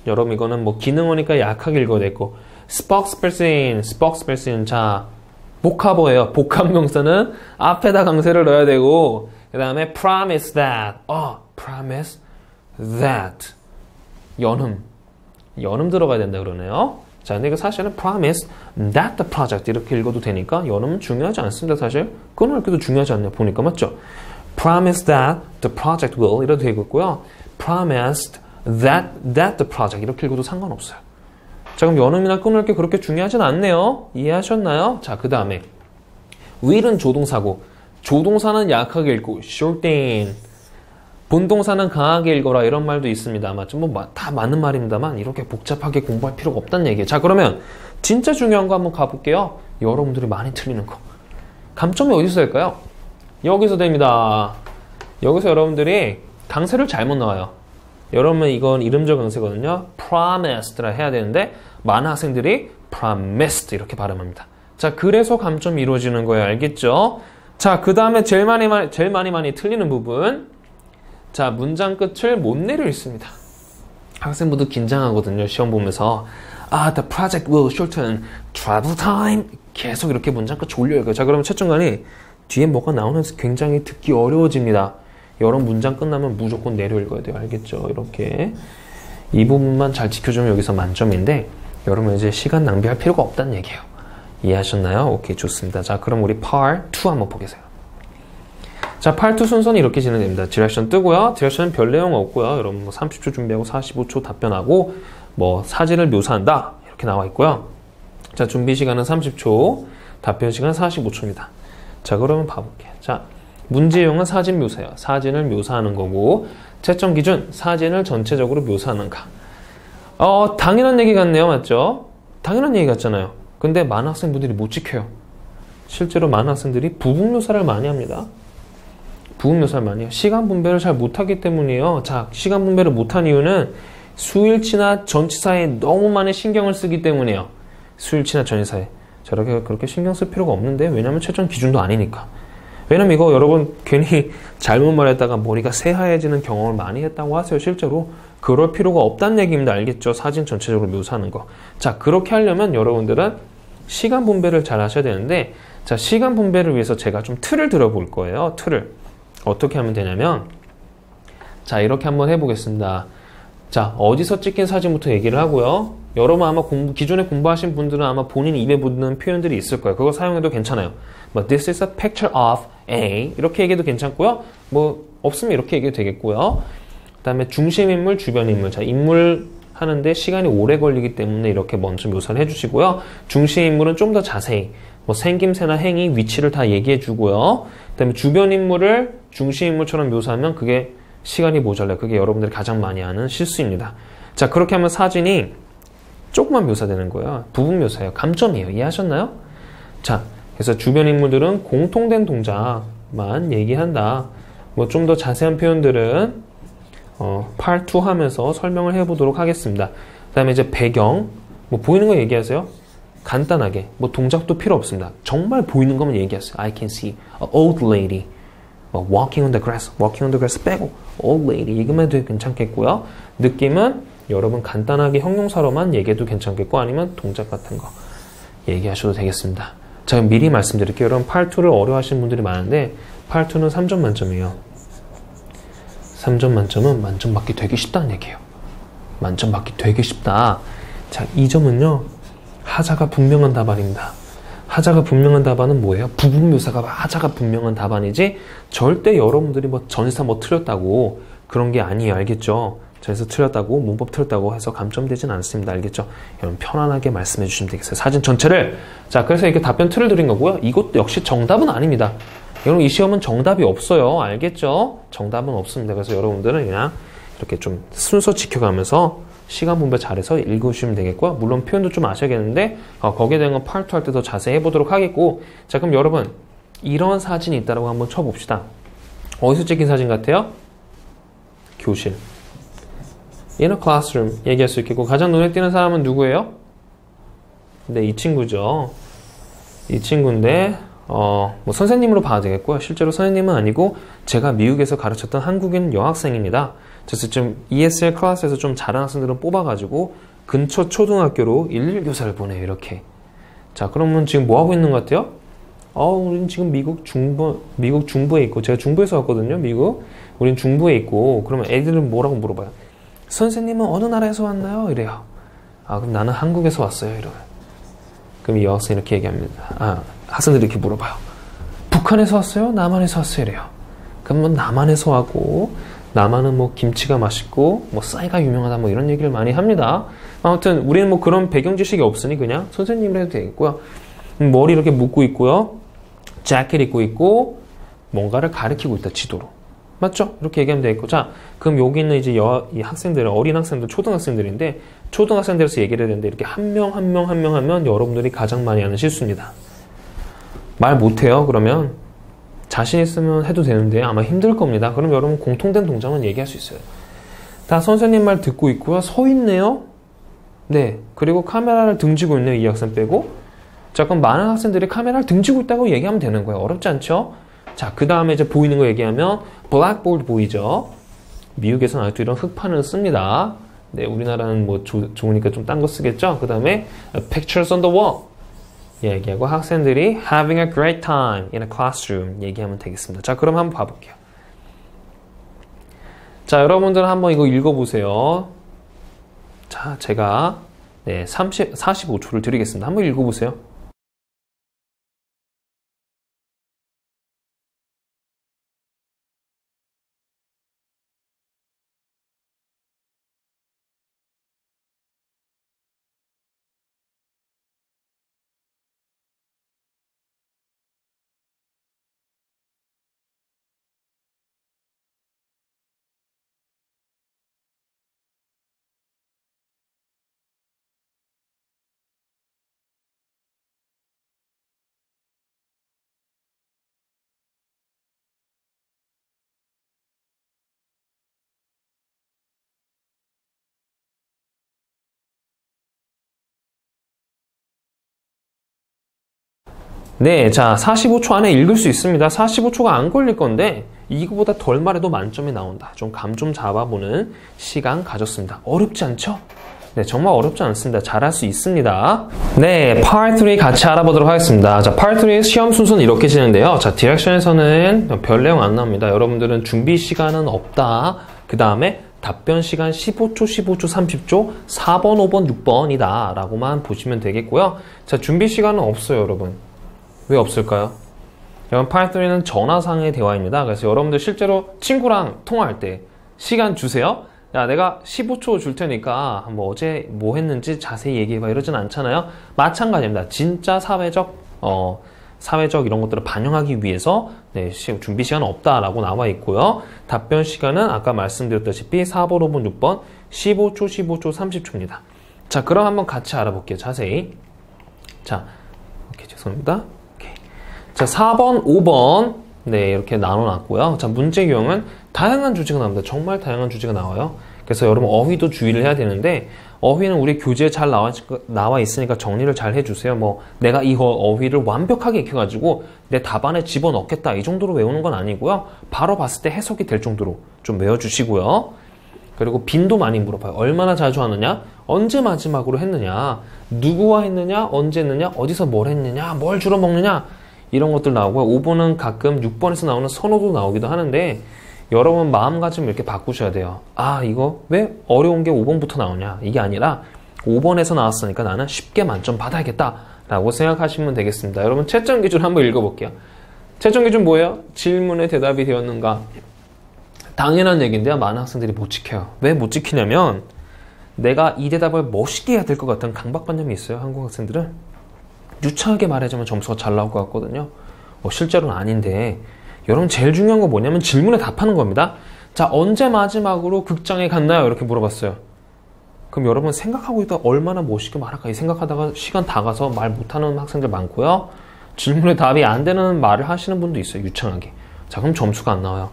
여러분 이거는 뭐 기능어니까 약하게 읽어야 되고. spokesperson. 자, 복합어예요. 복합명사는 앞에다 강세를 넣어야 되고, 그 다음에 promise that. promise that. 연음 들어가야 된다 그러네요. 자, 근데 이거 사실은 promise that the project 이렇게 읽어도 되니까 연음은 중요하지 않습니다. 사실 끊어 읽기도 중요하지 않네요. 보니까 맞죠? promise that the project will 이래도 되겠고요. promised that the project 이렇게 읽어도 상관없어요. 자, 그럼 연음이나 끊어 읽기 그렇게 중요하진 않네요. 이해하셨나요? 자, 그 다음에 will은 조동사고 조동사는 약하게 읽고 shorten 본동사는 강하게 읽어라 이런 말도 있습니다. 맞죠? 뭐 다 맞는 말입니다만 이렇게 복잡하게 공부할 필요가 없다는 얘기예요. 자, 그러면 진짜 중요한 거 한번 가볼게요. 여러분들이 많이 틀리는 거. 감점이 어디서 될까요? 여기서 됩니다. 여기서 여러분들이 강세를 잘못 나와요. 여러분 이건 이름절 강세거든요. promised라 해야 되는데 많은 학생들이 promised 이렇게 발음합니다. 자, 그래서 감점이 이루어지는 거예요. 알겠죠? 자, 그 다음에 제일 많이 틀리는 부분. 자, 문장 끝을 못 내려 읽습니다. 학생분들 긴장하거든요. 시험 보면서. The project will shorten travel time. 계속 이렇게 문장 끝 올려 읽어요. 자, 그러면 채점관이 뒤에 뭐가 나오면서 굉장히 듣기 어려워집니다. 여러 문장 끝나면 무조건 내려 읽어야 돼요. 알겠죠? 이렇게. 이 부분만 잘 지켜주면 여기서 만점인데 여러분 이제 시간 낭비할 필요가 없다는 얘기예요. 이해하셨나요? 오케이, 좋습니다. 자, 그럼 우리 Part 2 한번 보겠어요. 자, Part 2 순서는 이렇게 진행됩니다. 디렉션 뜨고요. 디렉션은 별 내용 없고요. 여러분 뭐 30초 준비하고 45초 답변하고 뭐 사진을 묘사한다 이렇게 나와 있고요. 자, 준비 시간은 30초, 답변 시간 45초입니다. 자, 그러면 봐볼게요. 자, 문제용은 사진 묘사예요. 사진을 묘사하는 거고 채점 기준 사진을 전체적으로 묘사하는가. 당연한 얘기 같네요. 맞죠? 당연한 얘기 같잖아요. 근데 많은 학생분들이 못 지켜요. 실제로 많은 학생들이 부분 묘사를 많이 합니다. 부분 묘사를 많이 해요. 시간 분배를 잘 못하기 때문이에요. 자, 시간 분배를 못한 이유는 수일치나 전치사에 너무 많이 신경을 쓰기 때문이에요. 수일치나 전치사에. 저렇게 그렇게 신경 쓸 필요가 없는데 왜냐면 최종 기준도 아니니까. 왜냐면 이거 여러분 괜히 잘못 말했다가 머리가 새하얘지는 경험을 많이 했다고 하세요. 실제로 그럴 필요가 없다는 얘기입니다. 알겠죠? 사진 전체적으로 묘사하는 거. 자, 그렇게 하려면 여러분들은 시간 분배를 잘 하셔야 되는데, 자, 시간 분배를 위해서 제가 좀 틀을 들어볼 거예요. 틀을. 어떻게 하면 되냐면, 자, 이렇게 한번 해보겠습니다. 자, 어디서 찍힌 사진부터 얘기를 하고요. 여러분 아마 기존에 공부하신 분들은 아마 본인 입에 붙는 표현들이 있을 거예요. 그거 사용해도 괜찮아요. 뭐, this is a picture of A. 이렇게 얘기해도 괜찮고요. 뭐, 없으면 이렇게 얘기해도 되겠고요. 그 다음에 중심인물, 주변인물. 자, 인물 하는데 시간이 오래 걸리기 때문에 이렇게 먼저 묘사를 해주시고요. 중심인물은 좀 더 자세히. 뭐 생김새나 행위, 위치를 다 얘기해 주고요. 그 다음에 주변 인물을 중심 인물처럼 묘사하면 그게 시간이 모자라요. 그게 여러분들이 가장 많이 하는 실수입니다. 자, 그렇게 하면 사진이 조금만 묘사되는 거예요. 부분 묘사예요. 감점이에요. 이해하셨나요? 자, 그래서 주변 인물들은 공통된 동작만 얘기한다. 뭐 좀 더 자세한 표현들은 Part 2 하면서 설명을 해보도록 하겠습니다. 그 다음에 이제 배경, 뭐 보이는 거 얘기하세요. 간단하게, 뭐 동작도 필요 없습니다. 정말 보이는 거면 얘기하세요. I can see an old lady walking on the grass. walking on the grass 빼고 old lady 이것만 해도 괜찮겠고요. 느낌은 여러분 간단하게 형용사로만 얘기해도 괜찮겠고 아니면 동작 같은 거 얘기하셔도 되겠습니다. 제가 미리 말씀드릴게요. 여러분 Part 2를 어려워하시는 분들이 많은데 Part 2는 3점 만점이에요. 3점 만점은 만점 받기 되게 쉽다는 얘기예요. 만점 받기 되게 쉽다. 자, 이 점은요. 하자가 분명한 답안입니다. 하자가 분명한 답안은 뭐예요? 부분묘사가 하자가 분명한 답안이지 절대 여러분들이 뭐 전치사 뭐 틀렸다고 그런 게 아니에요. 알겠죠? 전치사 틀렸다고 문법 틀렸다고 해서 감점되진 않습니다. 알겠죠? 여러분 편안하게 말씀해 주시면 되겠어요. 사진 전체를. 자, 그래서 이렇게 답변 틀을 드린 거고요. 이것도 역시 정답은 아닙니다. 여러분 이 시험은 정답이 없어요. 알겠죠? 정답은 없습니다. 그래서 여러분들은 그냥 이렇게 좀 순서 지켜가면서 시간 분배 잘해서 읽으시면 되겠고요. 물론 표현도 좀 아셔야겠는데 거기에 대한 건 Part 2 할 때 더 자세히 해보도록 하겠고. 자, 그럼 여러분 이런 사진이 있다고 한번 쳐봅시다. 어디서 찍힌 사진 같아요? 교실. In a classroom 얘기할 수 있겠고 가장 눈에 띄는 사람은 누구예요? 네, 이 친구죠. 이 친구인데 뭐 선생님으로 봐도 되겠고요. 실제로 선생님은 아니고 제가 미국에서 가르쳤던 한국인 여학생입니다. 그래서 지금 ESL 클래스에서 좀 잘하는 학생들은 뽑아가지고 근처 초등학교로 일일 교사를 보내요. 이렇게. 자, 그러면 지금 뭐 하고 있는 것 같아요? 우린 지금 미국 중부에 있고 제가 중부에서 왔거든요. 미국. 우린 중부에 있고 그러면 애들은 뭐라고 물어봐요? 선생님은 어느 나라에서 왔나요? 이래요. 그럼 나는 한국에서 왔어요. 이러면. 그럼 이 여학생이 이렇게 얘기합니다. 학생들이 이렇게 물어봐요. 북한에서 왔어요? 남한에서 왔어요? 이래요. 그럼 뭐 남한에서 왔고 남한은 뭐 김치가 맛있고 뭐 쌀가 유명하다 뭐 이런 얘기를 많이 합니다. 아무튼 우리는 뭐 그런 배경 지식이 없으니 그냥 선생님을 해도 되겠고요. 머리 이렇게 묶고 있고요. 재킷 입고 있고 뭔가를 가리키고 있다. 지도로. 맞죠? 이렇게 얘기하면 되겠고. 자, 그럼 여기 있는 이제 이 학생들은 어린 학생들, 초등학생들인데 초등학생들에서 얘기를 해야 되는데 이렇게 한 명 하면 여러분들이 가장 많이 하는 실수입니다. 말 못해요. 그러면 자신 있으면 해도 되는데 아마 힘들 겁니다. 그럼 여러분 공통된 동작은 얘기할 수 있어요. 다 선생님 말 듣고 있고요. 서 있네요. 네. 그리고 카메라를 등지고 있네요. 이 학생 빼고. 자, 그럼 많은 학생들이 카메라를 등지고 있다고 얘기하면 되는 거예요. 어렵지 않죠? 자, 그 다음에 이제 보이는 거 얘기하면 블랙보드 보이죠? 미국에서는 아직도 이런 흑판을 씁니다. 네, 우리나라는 뭐 좋으니까 좀 딴 거 쓰겠죠? 그 다음에 pictures on the wall 얘기하고 학생들이 having a great time in a classroom 얘기하면 되겠습니다. 자, 그럼 한번 봐볼게요. 자, 여러분들은 한번 이거 읽어보세요. 자, 제가 45초를 드리겠습니다. 한번 읽어보세요. 네, 자, 45초 안에 읽을 수 있습니다. 45초가 안 걸릴 건데 이거보다 덜 말해도 만점이 나온다. 좀 감 좀 잡아보는 시간 가졌습니다. 어렵지 않죠? 네, 정말 어렵지 않습니다. 잘할 수 있습니다. 네, Part 3 같이 알아보도록 하겠습니다. 자, Part 3 시험 순서는 이렇게 진행돼요. 자, 디렉션에서는 별 내용 안 나옵니다. 여러분들은 준비 시간은 없다. 그 다음에 답변 시간 15초, 30초, 4번, 5번, 6번이다 라고만 보시면 되겠고요. 자, 준비 시간은 없어요, 여러분. 왜 없을까요? 여러분, Part 3는 전화상의 대화입니다. 그래서 여러분들 실제로 친구랑 통화할 때 시간 주세요. 야, 내가 15초 줄 테니까 뭐 어제 뭐 했는지 자세히 얘기해봐 이러진 않잖아요. 마찬가지입니다. 진짜 사회적 이런 것들을 반영하기 위해서 준비 시간은 없다라고 나와 있고요. 답변 시간은 아까 말씀드렸다시피 4번, 5번, 6번, 15초, 30초입니다. 자, 그럼 한번 같이 알아볼게요. 자세히. 자, 오케이, 죄송합니다. 오케이. 자, 4번, 5번 네, 이렇게 나눠놨고요. 자, 문제 유형은 다양한 주제가 나옵니다. 정말 다양한 주제가 나와요. 그래서 여러분 어휘도 주의를 해야 되는데 어휘는 우리 교재에 잘 나와 있으니까 정리를 잘 해주세요. 뭐 내가 이 어휘를 완벽하게 익혀가지고 내 답안에 집어넣겠다 이 정도로 외우는 건 아니고요. 바로 봤을 때 해석이 될 정도로 좀 외워주시고요. 그리고 빈도 많이 물어봐요. 얼마나 자주 하느냐? 언제 마지막으로 했느냐? 누구와 했느냐? 언제 했느냐? 어디서 뭘 했느냐? 뭘 주로 먹느냐? 이런 것들 나오고요. 5번은 가끔 6번에서 나오는 선호도 나오기도 하는데 여러분 마음가짐 이렇게 바꾸셔야 돼요. 아, 이거 왜 어려운 게 5번부터 나오냐? 이게 아니라 5번에서 나왔으니까 나는 쉽게 만점 받아야겠다 라고 생각하시면 되겠습니다. 여러분 채점 기준 한번 읽어볼게요. 채점 기준 뭐예요? 질문에 대답이 되었는가? 당연한 얘기인데요. 많은 학생들이 못 지켜요. 왜 못 지키냐면 내가 이 대답을 멋있게 해야 될 것 같은 강박관념이 있어요. 한국 학생들은. 유창하게 말해주면 점수가 잘 나올 것 같거든요. 실제로는 아닌데 여러분 제일 중요한 건 뭐냐면 질문에 답하는 겁니다. 자, 언제 마지막으로 극장에 갔나요? 이렇게 물어봤어요. 그럼 여러분 생각하고 있다가 얼마나 멋있게 말할까 이 생각하다가 시간 다 가서 말 못하는 학생들 많고요. 질문에 답이 안 되는 말을 하시는 분도 있어요. 유창하게. 자, 그럼 점수가 안 나와요.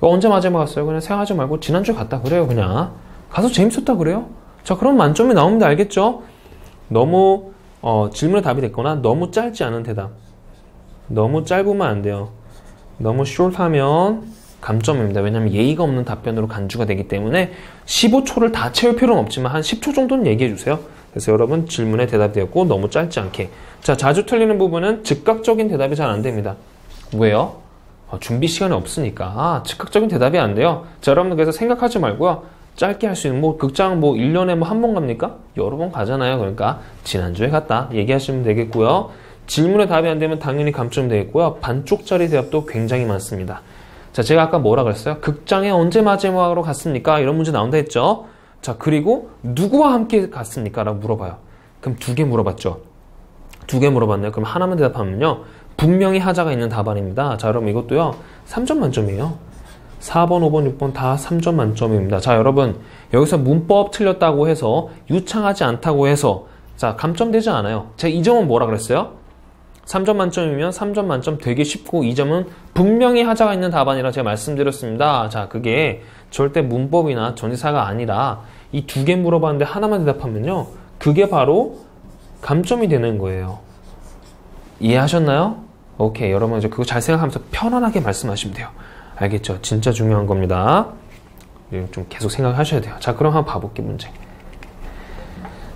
언제 마지막 갔어요? 그냥 생각하지 말고 지난주에 갔다 그래요. 그냥 가서 재밌었다 그래요. 자, 그럼 만점이 나옵니다. 알겠죠? 너무 질문에 답이 됐거나 너무 짧지 않은 대답. 너무 짧으면 안 돼요. 너무 short하면 감점입니다. 왜냐하면 예의가 없는 답변으로 간주가 되기 때문에 15초를 다 채울 필요는 없지만 한 10초 정도는 얘기해 주세요. 그래서 여러분 질문에 대답이 되었고 너무 짧지 않게. 자, 자주 틀리는 부분은 즉각적인 대답이 잘 안 됩니다. 왜요? 준비 시간이 없으니까 즉각적인 대답이 안 돼요. 자, 여러분들 그래서 생각하지 말고요. 짧게 할 수 있는 극장 1년에 한 번 갑니까? 여러 번 가잖아요. 그러니까 지난주에 갔다 얘기하시면 되겠고요. 질문에 답이 안 되면 당연히 감점이 되겠고요. 반쪽짜리 대답도 굉장히 많습니다. 자, 제가 아까 뭐라 그랬어요? 극장에 언제 마지막으로 갔습니까? 이런 문제 나온다 했죠. 자, 그리고 누구와 함께 갔습니까? 라고 물어봐요. 그럼 2개 물어봤죠. 2개 물어봤네요. 그럼 하나만 대답하면요. 분명히 하자가 있는 답안입니다. 자, 여러분 이것도요. 3점 만점이에요. 4번, 5번, 6번 다 3점 만점입니다. 자, 여러분 여기서 문법 틀렸다고 해서 유창하지 않다고 해서 자, 감점되지 않아요. 제가 이 점은 뭐라 그랬어요? 3점 만점이면 3점 만점 되게 쉽고 이 점은 분명히 하자가 있는 답안이라 제가 말씀드렸습니다. 자, 그게 절대 문법이나 전치사가 아니라 이 2개 물어봤는데 하나만 대답하면요. 그게 바로 감점이 되는 거예요. 이해하셨나요? 오케이. 여러분 이제 그거 잘 생각하면서 편안하게 말씀하시면 돼요. 알겠죠? 진짜 중요한 겁니다. 좀 계속 생각하셔야 돼요. 자, 그럼 한번 봐볼게요. 문제.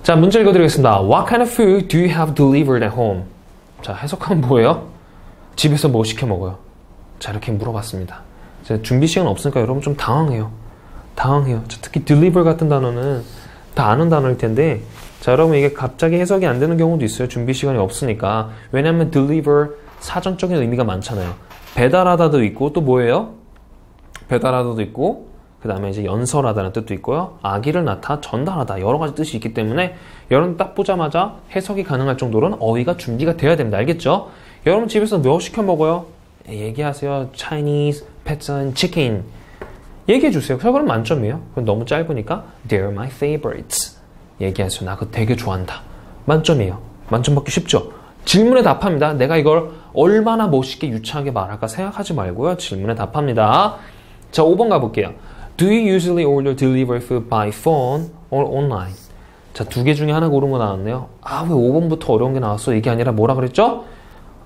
자, 문제 읽어드리겠습니다. What kind of food do you have delivered at home? 자, 해석하면 뭐예요? 집에서 뭐 시켜 먹어요? 자, 이렇게 물어봤습니다. 자, 준비 시간 없으니까 여러분 좀 당황해요. 당황해요. 자, 특히 deliver 같은 단어는 다 아는 단어일 텐데 자, 여러분 이게 갑자기 해석이 안 되는 경우도 있어요. 준비 시간이 없으니까. 왜냐하면 deliver 사전적인 의미가 많잖아요. 배달하다도 있고 또 뭐예요? 배달하다도 있고 그 다음에 이제 연설하다는 뜻도 있고요. 아기를 낳다, 전달하다 여러 가지 뜻이 있기 때문에 여러분 딱 보자마자 해석이 가능할 정도로는 어휘가 준비가 되어야 됩니다. 알겠죠? 여러분 집에서 뭐 시켜 먹어요? 얘기하세요. Chinese, pizza and chicken. 얘기해 주세요. 그럼 만점이에요. 그럼 너무 짧으니까 They're my favorites. 얘기하세요. 나 그거 되게 좋아한다. 만점이에요. 만점 받기 쉽죠? 질문에 답합니다. 내가 이걸 얼마나 멋있게 유창하게 말할까 생각하지 말고요. 질문에 답합니다. 자, 5번 가볼게요. Do you usually order delivery food by phone or online? 자, 2개 중에 하나 고른 거 나왔네요. 아, 왜 5번부터 어려운 게 나왔어? 이게 아니라 뭐라 그랬죠?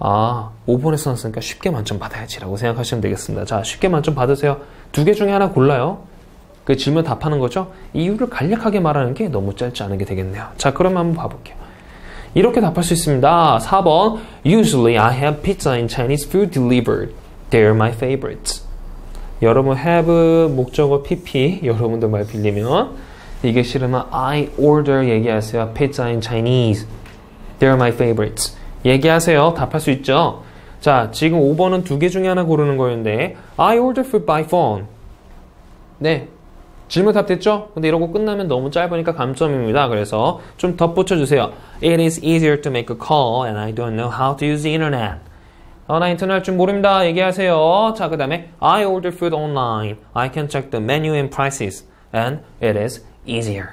아, 5번에서 나왔으니까 쉽게 만점 받아야지 라고 생각하시면 되겠습니다. 자, 쉽게 만점 받으세요. 2개 중에 하나 골라요. 그 질문 답하는 거죠? 이유를 간략하게 말하는 게 너무 짧지 않은 게 되겠네요. 자, 그러면 한번 봐볼게요. 이렇게 답할 수 있습니다. 4번 Usually I have pizza and Chinese food delivered. They're my favorites. 여러분 have 목적어 PP 여러분들 말 빌리면 이게 싫으면 I order 얘기하세요. Pizza and Chinese. They're my favorites. 얘기하세요. 답할 수 있죠. 자, 지금 5번은 2개 중에 하나 고르는 거였는데 I order food by phone. 네. 질문 답됐죠? 근데 이러고 끝나면 너무 짧으니까 감점입니다. 그래서 좀 덧붙여주세요. It is easier to make a call and I don't know how to use the internet. 나 인터넷 할 줄 모릅니다. 얘기하세요. 자, 그 다음에 I order food online. I can check the menu and prices. And it is easier.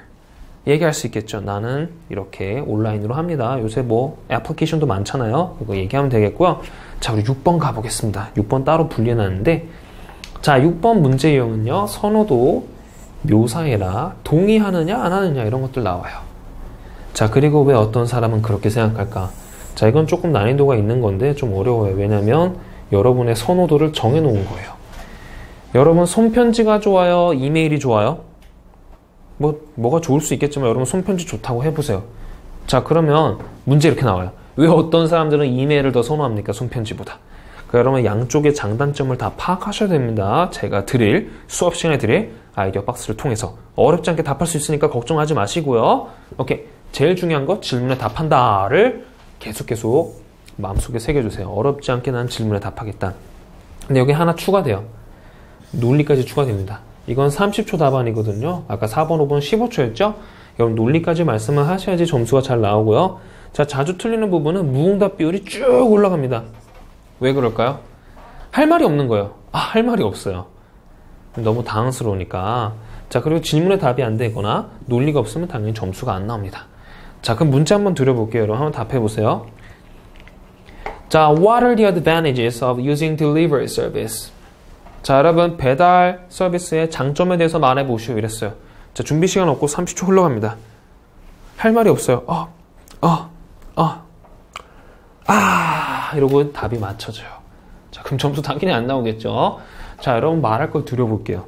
얘기할 수 있겠죠. 나는 이렇게 온라인으로 합니다. 요새 뭐 애플리케이션도 많잖아요. 그거 얘기하면 되겠고요. 자, 우리 6번 가보겠습니다. 6번 따로 분리해놨는데, 자, 6번 문제 유형은요, 선호도, 묘사해라, 동의하느냐, 안 하느냐, 이런 것들 나와요. 자, 그리고 왜 어떤 사람은 그렇게 생각할까? 자, 이건 조금 난이도가 있는 건데, 좀 어려워요. 왜냐면, 여러분의 선호도를 정해놓은 거예요. 여러분, 손편지가 좋아요? 이메일이 좋아요? 뭐가 좋을 수 있겠지만, 여러분, 손편지 좋다고 해보세요. 자, 그러면, 문제 이렇게 나와요. 왜 어떤 사람들은 이메일을 더 선호합니까? 손편지보다. 그러니까 여러분 양쪽의 장단점을 다 파악하셔야 됩니다. 제가 수업 시간에 드릴 아이디어 박스를 통해서 어렵지 않게 답할 수 있으니까 걱정하지 마시고요. 오케이. 제일 중요한 거 질문에 답한다를 계속 마음속에 새겨주세요. 어렵지 않게 난 질문에 답하겠다. 근데 여기 하나 추가돼요. 논리까지 추가됩니다. 이건 30초 답안이거든요. 아까 4번, 5번 15초였죠? 여러분 논리까지 말씀을 하셔야지 점수가 잘 나오고요. 자, 자주 틀리는 부분은 무응답 비율이 쭉 올라갑니다. 왜 그럴까요? 할 말이 없는 거예요. 할 말이 없어요. 너무 당황스러우니까. 자, 그리고 질문에 답이 안 되거나 논리가 없으면 당연히 점수가 안 나옵니다. 자, 그럼 문제 한번 드려볼게요. 여러분 한번 답해보세요. 자, what are the advantages of using delivery service? 자, 여러분 배달 서비스의 장점에 대해서 말해보시오 이랬어요. 자, 준비 시간 없고 30초 흘러갑니다. 할 말이 없어요. 이러고 답이 맞춰져요. 자, 그럼 점수 당연히 안 나오겠죠. 자, 여러분 말할 걸 드려볼게요.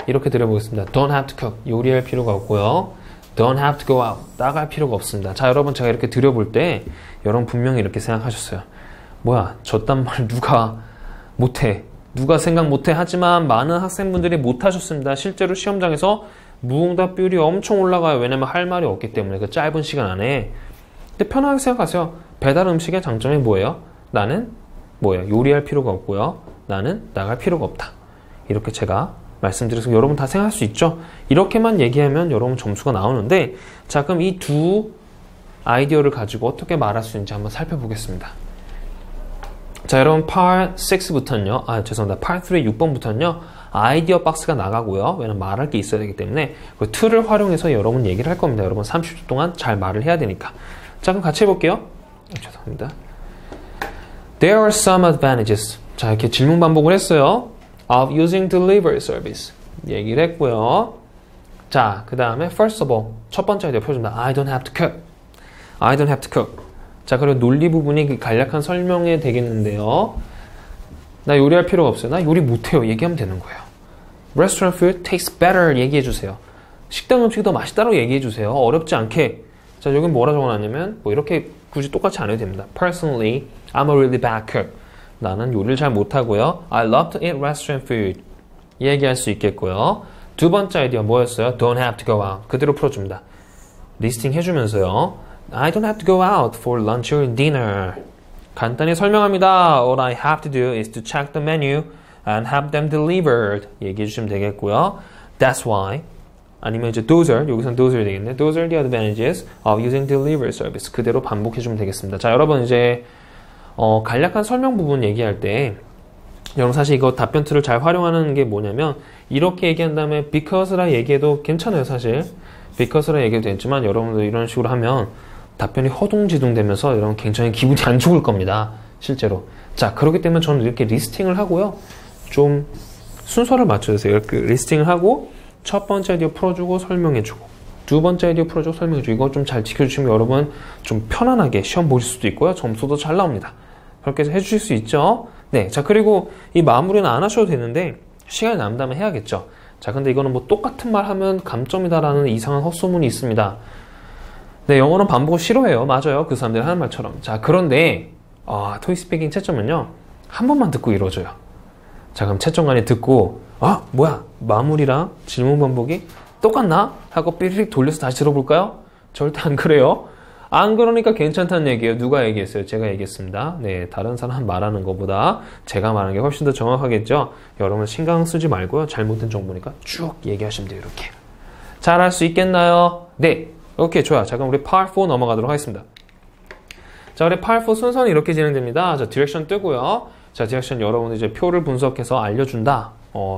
이렇게 드려보겠습니다. Don't have to cook. 요리할 필요가 없고요. Don't have to go out. 나갈 필요가 없습니다. 자, 여러분 제가 이렇게 드려볼 때 여러분 분명히 이렇게 생각하셨어요. 뭐야, 저딴 말 누가 못해. 누가 생각 못해. 하지만 많은 학생분들이 못하셨습니다. 실제로 시험장에서 무응답 비율이 엄청 올라가요. 왜냐면 할 말이 없기 때문에 그 짧은 시간 안에. 근데 편하게 생각하세요. 배달 음식의 장점이 뭐예요? 나는 뭐예요? 요리할 필요가 없고요. 나는 나갈 필요가 없다. 이렇게 제가 말씀드려서 여러분 다 생각할 수 있죠? 이렇게만 얘기하면 여러분 점수가 나오는데, 자, 그럼 이 두 아이디어를 가지고 어떻게 말할 수 있는지 한번 살펴보겠습니다. 자, 여러분 Part 6부터는요, 죄송합니다. Part 3 6번부터는요 아이디어 박스가 나가고요. 왜냐면 말할 게 있어야 되기 때문에 그 툴을 활용해서 여러분 얘기를 할 겁니다. 여러분 30초 동안 잘 말을 해야 되니까. 자, 그럼 같이 해볼게요. 죄송합니다. There are some advantages. 자, 이렇게 질문 반복을 했어요. Of using delivery service. 얘기를 했고요. 자, 그 다음에 first of all. 첫 번째 아이디어 펴줍니다. I don't have to cook. I don't have to cook. 자, 그리고 논리 부분이 간략한 설명이 되겠는데요. 나 요리할 필요가 없어요. 나 요리 못해요. 얘기하면 되는 거예요. Restaurant food tastes better. 얘기해주세요. 식당 음식이 더 맛있다고 얘기해주세요. 어렵지 않게. 자, 여기 뭐라 적어놨냐면 뭐 이렇게 굳이 똑같이 안 해도 됩니다. Personally, I'm a really bad cook. 나는 요리를 잘 못하고요. I love to eat restaurant food. 얘기할 수 있겠고요. 두 번째 아이디어 뭐였어요? Don't have to go out. 그대로 풀어줍니다. 리스팅 해주면서요. I don't have to go out for lunch or dinner. 간단히 설명합니다. All I have to do is to check the menu and have them delivered. 얘기해 주시면 되겠고요. That's why. 아니면 이제 those are, 여기서는 those are 되겠네. Those are the advantages of using delivery service. 그대로 반복해 주면 되겠습니다. 자, 여러분 이제 간략한 설명 부분 얘기할 때 여러분 사실 이거 답변 툴을 잘 활용하는 게 뭐냐면 이렇게 얘기한 다음에 because라 얘기해도 괜찮아요. 사실 because라 얘기해도 되지만 여러분들 이런 식으로 하면 답변이 허둥지둥 되면서 여러분 굉장히 기분이 안 좋을 겁니다. 실제로. 자, 그렇기 때문에 저는 이렇게 리스팅을 하고요. 좀 순서를 맞춰주세요. 이렇게 리스팅을 하고 첫 번째 아이디어 풀어주고 설명해주고 두 번째 아이디어 풀어주고 설명해주고 이거 좀 잘 지켜주시면 여러분 좀 편안하게 시험 보실 수도 있고요. 점수도 잘 나옵니다. 그렇게 해서 해주실 수 있죠. 네, 자, 그리고 이 마무리는 안 하셔도 되는데 시간이 남다면 해야겠죠. 자, 근데 이거는 뭐 똑같은 말 하면 감점이다라는 이상한 헛소문이 있습니다. 네, 영어는 반복을 싫어해요. 맞아요. 그 사람들이 하는 말처럼. 자, 그런데 토익 스피킹 채점은요 한 번만 듣고 이루어져요. 자, 그럼 채점관이 듣고 뭐야, 마무리랑 질문 반복이 똑같나? 하고 삐리릭 돌려서 다시 들어볼까요? 절대 안 그래요. 안 그러니까 괜찮다는 얘기예요. 누가 얘기했어요? 제가 얘기했습니다. 네, 다른 사람 말하는 것보다 제가 말하는 게 훨씬 더 정확하겠죠? 여러분 신경 쓰지 말고요. 잘못된 정보니까 쭉 얘기하시면 돼요. 이렇게. 잘할 수 있겠나요? 네. 오케이, 좋아요. 자, 그럼 우리 Part 4 넘어가도록 하겠습니다. 자, 우리 Part 4 순서는 이렇게 진행됩니다. 자, 디렉션 뜨고요. 자, 디렉션 여러분 이제 표를 분석해서 알려준다.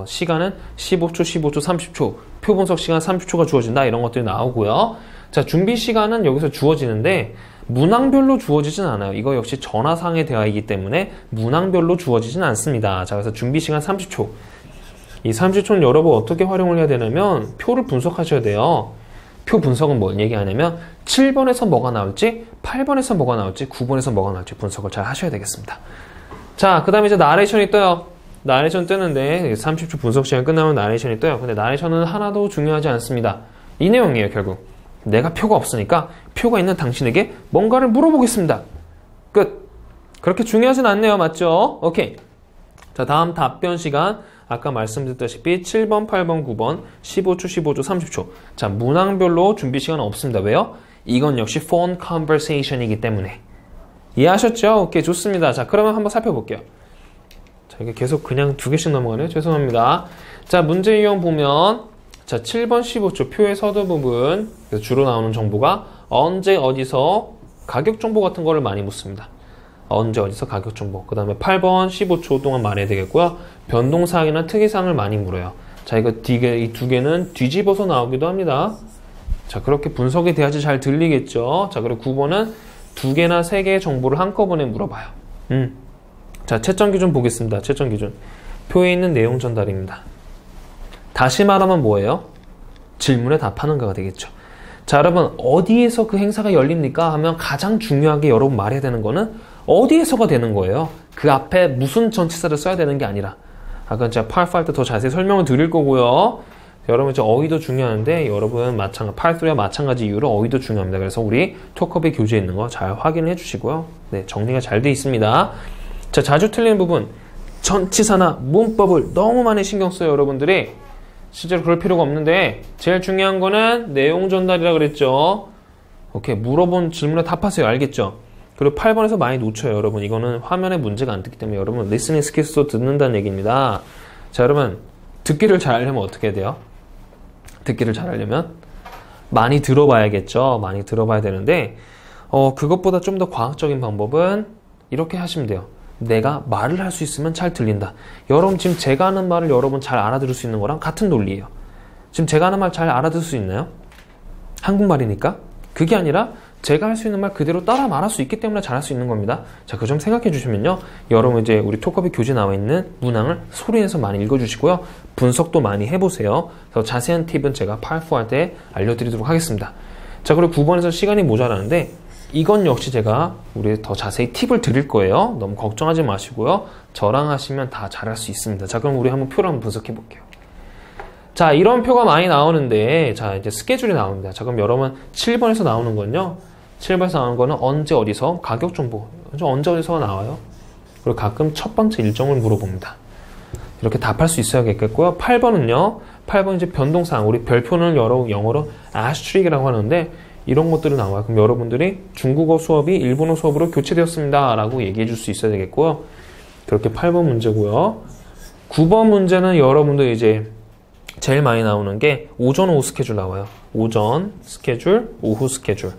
시간은 15초, 15초, 30초. 표 분석 시간 30초가 주어진다. 이런 것들이 나오고요. 자, 준비 시간은 여기서 주어지는데 문항별로 주어지진 않아요. 이거 역시 전화상의 대화이기 때문에 문항별로 주어지진 않습니다. 자, 그래서 준비 시간 30초. 이 30초는 여러분 어떻게 활용을 해야 되냐면 표를 분석하셔야 돼요. 표 분석은 뭘 얘기하냐면 7번에서 뭐가 나올지, 8번에서 뭐가 나올지, 9번에서 뭐가 나올지 분석을 잘 하셔야 되겠습니다. 자, 그 다음에 이제 나레이션이 떠요. 나레이션 뜨는데 30초 분석 시간 끝나면 나레이션이 떠요. 근데 나레이션은 하나도 중요하지 않습니다. 이 내용이에요, 결국. 내가 표가 없으니까 표가 있는 당신에게 뭔가를 물어보겠습니다. 끝. 그렇게 중요하진 않네요. 맞죠? 오케이. 자, 다음 답변 시간. 아까 말씀드렸다시피 7번, 8번, 9번, 15초, 15초, 30초. 자, 문항별로 준비 시간은 없습니다. 왜요? 이건 역시 phone conversation이기 때문에. 이해하셨죠? 오케이, 좋습니다. 자, 그러면 한번 살펴볼게요. 자, 이게 계속 그냥 두 개씩 넘어가네요. 죄송합니다. 자, 문제 유형 보면 자, 7번 15초 표의 서두 부분 주로 나오는 정보가 언제 어디서 가격 정보 같은 거를 많이 묻습니다. 언제 어디서 가격 정보. 그 다음에 8번 15초 동안 말해야 되겠고요. 변동사항이나 특이사항을 많이 물어요. 자, 이 두 개는 뒤집어서 나오기도 합니다. 자, 그렇게 분석이 돼야지 잘 들리겠죠. 자, 그리고 9번은 두 개나 세 개의 정보를 한꺼번에 물어봐요. 자, 채점 기준 보겠습니다. 채점 기준. 표에 있는 내용 전달입니다. 다시 말하면 뭐예요? 질문에 답하는 거가 되겠죠. 자, 여러분 어디에서 그 행사가 열립니까? 하면 가장 중요하게 여러분 말해야 되는 거는 어디에서가 되는 거예요. 그 앞에 무슨 전치사를 써야 되는 게 아니라. 아까 제가 파트 5 때 더 자세히 설명을 드릴 거고요. 여러분 이제 어휘도 중요한데 여러분 파트 3와 마찬가지 이유로 어휘도 중요합니다. 그래서 우리 톡커비 교재에 있는 거 잘 확인해 주시고요. 네, 정리가 잘 돼 있습니다. 자, 자주 틀리는 부분 전치사나 문법을 너무 많이 신경 써요, 여러분들이. 실제로 그럴 필요가 없는데 제일 중요한 거는 내용 전달이라 그랬죠. 오케이, 물어본 질문에 답하세요. 알겠죠? 그리고 8번에서 많이 놓쳐요, 여러분. 이거는 화면에 문제가 안 뜨기 때문에 여러분 리스닝 스킬스도 듣는다는 얘기입니다. 자, 여러분 듣기를 잘 하려면 어떻게 해야 돼요? 듣기를 잘 하려면 많이 들어봐야겠죠. 많이 들어봐야 되는데 그것보다 좀 더 과학적인 방법은 이렇게 하시면 돼요. 내가 말을 할 수 있으면 잘 들린다. 여러분 지금 제가 하는 말을 여러분 잘 알아들을 수 있는 거랑 같은 논리예요. 지금 제가 하는 말 잘 알아들을 수 있나요? 한국말이니까. 그게 아니라 제가 할 수 있는 말 그대로 따라 말할 수 있기 때문에 잘할 수 있는 겁니다. 자, 그 점 생각해 주시면요. 여러분 이제 우리 톡커비 교재 나와 있는 문항을 소리내서 많이 읽어주시고요. 분석도 많이 해보세요. 그래서 자세한 팁은 제가 파트 4 할 때 알려드리도록 하겠습니다. 자, 그리고 9번에서 시간이 모자라는데 이건 역시 제가 우리 더 자세히 팁을 드릴 거예요. 너무 걱정하지 마시고요. 저랑 하시면 다 잘할 수 있습니다. 자, 그럼 우리 한번 표를 한번 분석해 볼게요. 자, 이런 표가 많이 나오는데 자, 이제 스케줄이 나옵니다. 자, 그럼 여러분 7번에서 나오는 건요. 7번에서 나오는 거는 언제 어디서 가격 정보. 언제 어디서가 나와요. 그리고 가끔 첫 번째 일정을 물어봅니다. 이렇게 답할 수 있어야겠고요. 8번은요. 8번 이제 변동사항. 우리 별표는 영어로 asterisk라고 하는데 이런 것들이 나와요. 그럼 여러분들이 중국어 수업이 일본어 수업으로 교체되었습니다 라고 얘기해 줄 수 있어야 되겠고요. 그렇게 8번 문제고요. 9번 문제는 여러분들 이제 제일 많이 나오는 게 오전, 오후 스케줄 나와요. 오전 스케줄, 오후 스케줄.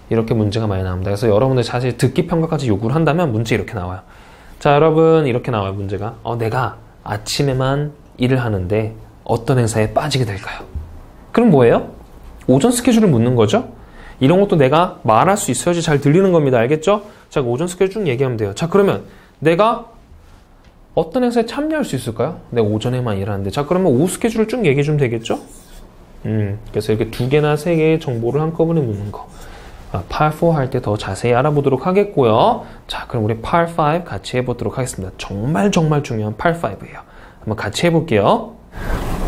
이렇게 문제가 많이 나옵니다. 그래서 여러분들 자세히 듣기 평가까지 요구를 한다면 문제 이렇게 나와요. 자, 여러분 이렇게 나와요. 문제가. 내가 아침에만 일을 하는데 어떤 행사에 빠지게 될까요? 그럼 뭐예요? 오전 스케줄을 묻는 거죠. 이런 것도 내가 말할 수 있어야지 잘 들리는 겁니다. 알겠죠? 자, 오전 스케줄 쭉 얘기하면 돼요. 자, 그러면 내가 어떤 행사에 참여할 수 있을까요? 내가 오전에만 일하는데. 자, 그러면 오후 스케줄을 쭉 얘기해 주면 되겠죠? 그래서 이렇게 두 개나 세 개의 정보를 한꺼번에 묻는 거. Part 4 할 때 더 자세히 알아보도록 하겠고요. 자, 그럼 우리 Part 5 같이 해보도록 하겠습니다. 정말 중요한 Part 5예요. 한번 같이 해볼게요.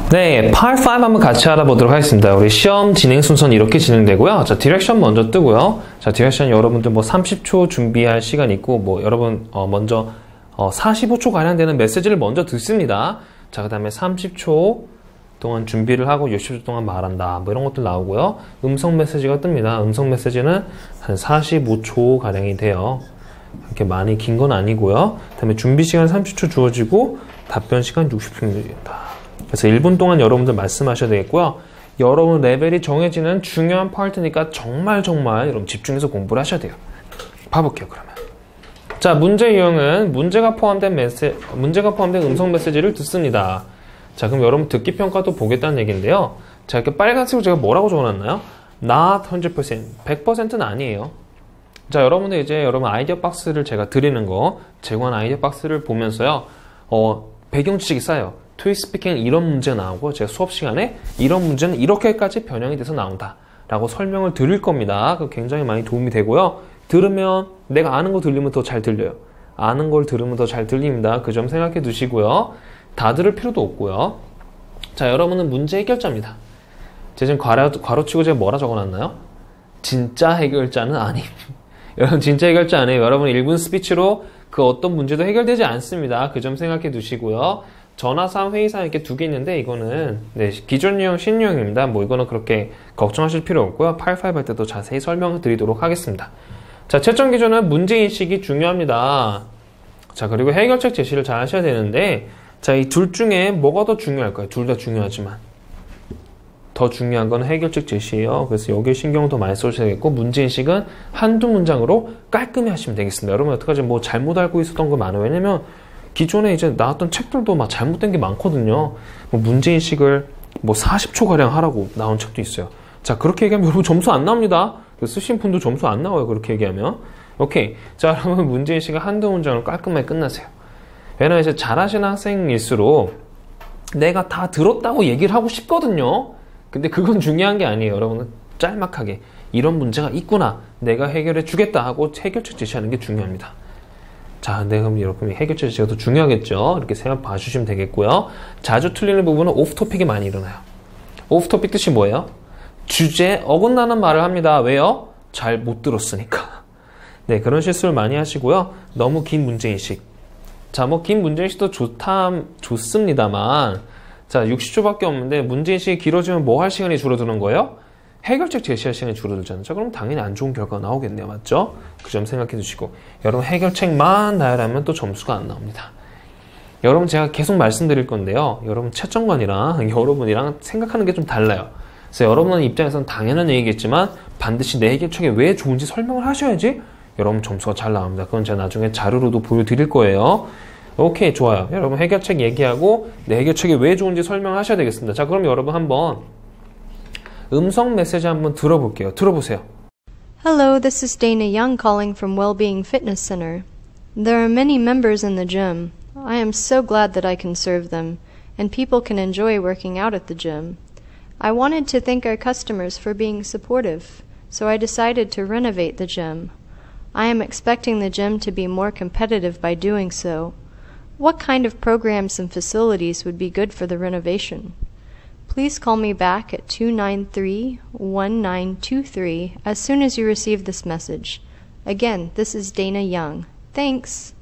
네, Part 5 한번 같이 알아보도록 하겠습니다. 우리 시험 진행 순서는 이렇게 진행되고요. 자, 디렉션 먼저 뜨고요. 자, 디렉션 여러분들 뭐 30초 준비할 시간 있고, 뭐 여러분 먼저 45초 가량 되는 메시지를 먼저 듣습니다. 자, 그 다음에 30초 동안 준비를 하고 60초 동안 말한다. 뭐 이런 것들 나오고요. 음성 메시지가 뜹니다. 음성 메시지는 한 45초 가량이 돼요. 이렇게 많이 긴 건 아니고요. 그 다음에 준비 시간 30초 주어지고 답변 시간 60초입니다. 그래서 1분 동안 여러분들 말씀하셔야 되겠고요. 여러분 레벨이 정해지는 중요한 파트니까 정말 여러분 집중해서 공부를 하셔야 돼요. 봐볼게요, 그러면. 자, 문제 유형은 문제가 포함된 음성 메시지를 듣습니다. 자, 그럼 여러분 듣기 평가도 보겠다는 얘기인데요. 자, 이렇게 빨간색으로 제가 뭐라고 적어놨나요? Not 100%. 100%는 아니에요. 자, 여러분들 이제 여러분 아이디어 박스를 제가 드리는 거, 제공한 아이디어 박스를 보면서요, 배경 지식이 쌓여요. 토익 스피킹 이런 문제가 나오고, 제가 수업 시간에 이런 문제는 이렇게까지 변형이 돼서 나온다 라고 설명을 드릴 겁니다. 그 굉장히 많이 도움이 되고요. 들으면 내가 아는 거 들리면 더 잘 들려요. 아는 걸 들으면 더 잘 들립니다. 그 점 생각해 두시고요. 다 들을 필요도 없고요. 자, 여러분은 문제 해결자입니다. 제가 지금 괄호치고 제가 뭐라 적어놨나요? 진짜 해결자는 아님. 여러분 진짜 해결자 아니에요. 여러분 1분 스피치로 그 어떤 문제도 해결되지 않습니다. 그 점 생각해 두시고요. 전화상, 회의상 이렇게 두 개 있는데 이거는 기존 유형, 신유형입니다. 뭐 이거는 그렇게 걱정하실 필요 없고요. 85 할 때도 자세히 설명드리도록 하겠습니다. 자, 채점 기준은 문제인식이 중요합니다. 자, 그리고 해결책 제시를 잘 하셔야 되는데, 자, 이 둘 중에 뭐가 더 중요할까요? 둘 다 중요하지만 더 중요한 건 해결책 제시예요. 그래서 여기에 신경을 더 많이 써주셔야겠고, 문제인식은 한두 문장으로 깔끔히 하시면 되겠습니다. 여러분 어떡하지? 뭐 잘못 알고 있었던 거 많아요. 왜냐면 기존에 이제 나왔던 책들도 막 잘못된 게 많거든요. 뭐 문제인식을 뭐 40초가량 하라고 나온 책도 있어요. 자, 그렇게 얘기하면 여러분 점수 안 나옵니다. 쓰신 분도 점수 안 나와요. 그렇게 얘기하면. 오케이. 자, 여러분 문제인식은 한두 문장으로 깔끔하게 끝나세요. 왜냐면 이제 잘하시는 학생일수록 내가 다 들었다고 얘기를 하고 싶거든요. 근데 그건 중요한 게 아니에요. 여러분은 짤막하게 이런 문제가 있구나. 내가 해결해 주겠다 하고 해결책 제시하는 게 중요합니다. 자, 네, 그럼 여러분 해결책 제시가 더 중요하겠죠. 이렇게 생각 봐주시면 되겠고요. 자주 틀리는 부분은 오프토픽이 많이 일어나요. 오프토픽 뜻이 뭐예요? 주제에 어긋나는 말을 합니다. 왜요? 잘 못 들었으니까. 네, 그런 실수를 많이 하시고요. 너무 긴 문제인식. 자, 뭐 긴 문제인식도 좋습니다만, 자, 60초밖에 없는데 문제인식이 길어지면 뭐 할 시간이 줄어드는 거예요? 해결책 제시할 시간이 줄어들잖아요. 자, 그럼 당연히 안 좋은 결과가 나오겠네요. 맞죠? 그 점 생각해 두시고. 여러분 해결책만 나열하면 또 점수가 안 나옵니다. 여러분 제가 계속 말씀드릴 건데요. 여러분 채점관이랑 여러분이랑 생각하는 게 좀 달라요. 그래서 여러분 입장에서는 당연한 얘기겠지만 반드시 내 해결책이 왜 좋은지 설명을 하셔야지 여러분 점수가 잘 나옵니다. 그건 제가 나중에 자료로도 보여드릴 거예요. 오케이, 좋아요. 여러분 해결책 얘기하고 내 해결책이 왜 좋은지 설명하셔야 되겠습니다. 자, 그럼 여러분 한번 음성 메시지 한번 들어볼게요. 들어보세요. Hello, this is Dana Young calling from Wellbeing Fitness Center. There are many members in the gym. I am so glad that I can serve them, and people can enjoy working out at the gym. I wanted to thank our customers for being supportive, so I decided to renovate the gym. I am expecting the gym to be more competitive by doing so. What kind of programs and facilities would be good for the renovation? Please call me back at 293-1923 as soon as you receive this message. Again, this is Dana Young. Thanks!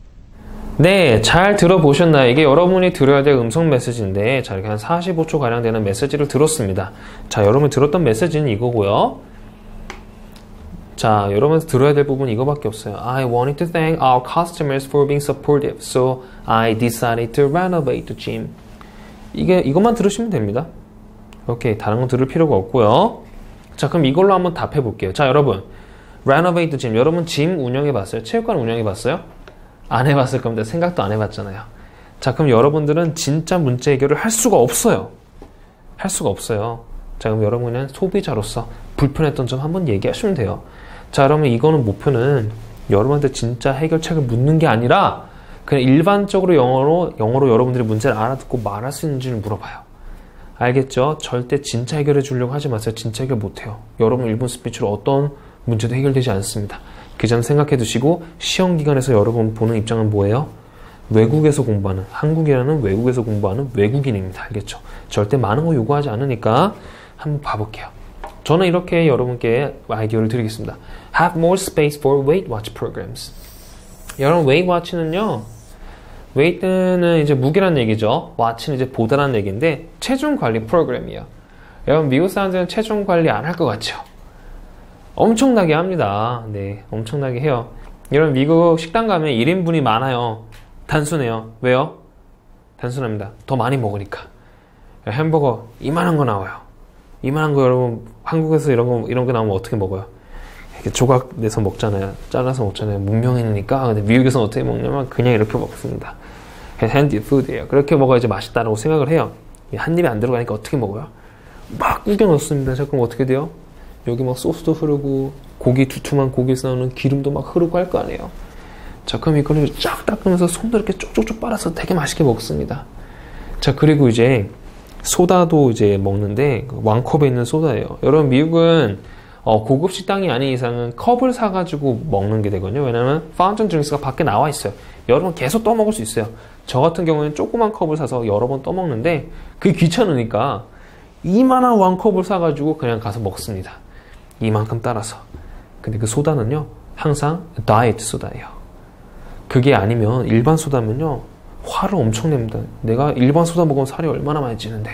네, 잘 들어보셨나요? 이게 여러분이 들어야 될 음성 메시지인데, 자, 이렇게 한 45초가량 되는 메시지를 들었습니다. 자, 여러분이 들었던 메시지는 이거고요. 자, 여러분이 들어야 될 부분은 이거밖에 없어요. I wanted to thank our customers for being supportive, so I decided to renovate the gym. 이것만 들으시면 됩니다. 오케이, 다른 건 들을 필요가 없고요. 자, 그럼 이걸로 한번 답해 볼게요. 자, 여러분, renovate the gym. 여러분 짐 운영해 봤어요? 체육관 운영해 봤어요? 안 해봤을 겁니다. 생각도 안 해봤잖아요. 자, 그럼 여러분들은 진짜 문제 해결을 할 수가 없어요. 할 수가 없어요. 자, 그럼 여러분은 소비자로서 불편했던 점 한번 얘기하시면 돼요. 자, 그러면 이거는 목표는 여러분한테 진짜 해결책을 묻는 게 아니라 그냥 일반적으로 영어로 여러분들이 문제를 알아듣고 말할 수 있는지를 물어봐요. 알겠죠? 절대 진짜 해결해 주려고 하지 마세요. 진짜 해결 못해요. 여러분 1분 스피치로 어떤 문제도 해결되지 않습니다. 그 점 생각해 두시고 시험 기간에서 여러분 보는 입장은 뭐예요? 외국에서 공부하는, 한국이라는 외국에서 공부하는 외국인입니다. 알겠죠? 절대 많은 거 요구하지 않으니까 한번 봐볼게요. 저는 이렇게 여러분께 아이디어를 드리겠습니다. Have more space for Weight Watch programs. 여러분 Weight Watch는요, 웨이트는 이제 무게라는 얘기죠. watch는 이제 보다라는 얘기인데 체중 관리 프로그램이에요. 여러분 미국 사람들은 체중 관리 안 할 것 같죠? 엄청나게 합니다. 네, 엄청나게 해요. 여러분 미국 식당 가면 1인분이 많아요. 단순해요. 왜요? 단순합니다. 더 많이 먹으니까. 햄버거 이만한 거 나와요. 이만한 거 여러분 한국에서 이런 거 나오면 어떻게 먹어요? 이렇게 조각 내서 먹잖아요. 잘라서 먹잖아요. 문명인이니까. 근데 미국에서는 어떻게 먹냐면 그냥 이렇게 먹습니다. 핸디 푸드예요. 그렇게 먹어야지 맛있다라고 생각을 해요. 한 입에 안 들어가니까 어떻게 먹어요? 막 구겨 넣습니다. 자, 그럼 어떻게 돼요? 여기 막 소스도 흐르고 고기 두툼한 고기에서 나오는 기름도 막 흐르고 할 거 아니에요. 자, 그럼 이거를 쫙 닦으면서 손도 이렇게 쪽쪽쪽 빨아서 되게 맛있게 먹습니다. 자, 그리고 이제 소다도 이제 먹는데 왕컵에 있는 소다예요. 여러분 미국은 고급 식당이 아닌 이상은 컵을 사가지고 먹는 게 되거든요. 왜냐면 파운틴 드링크가 밖에 나와 있어요. 여러 번 계속 떠먹을 수 있어요. 저 같은 경우에는 조그만 컵을 사서 여러 번 떠먹는데 그게 귀찮으니까 이만한 왕컵을 사가지고 그냥 가서 먹습니다. 이만큼 따라서. 근데 그 소다는요 항상 다이어트 소다예요. 그게 아니면 일반 소다면요 화를 엄청 냅니다. 내가 일반 소다 먹으면 살이 얼마나 많이 찌는데.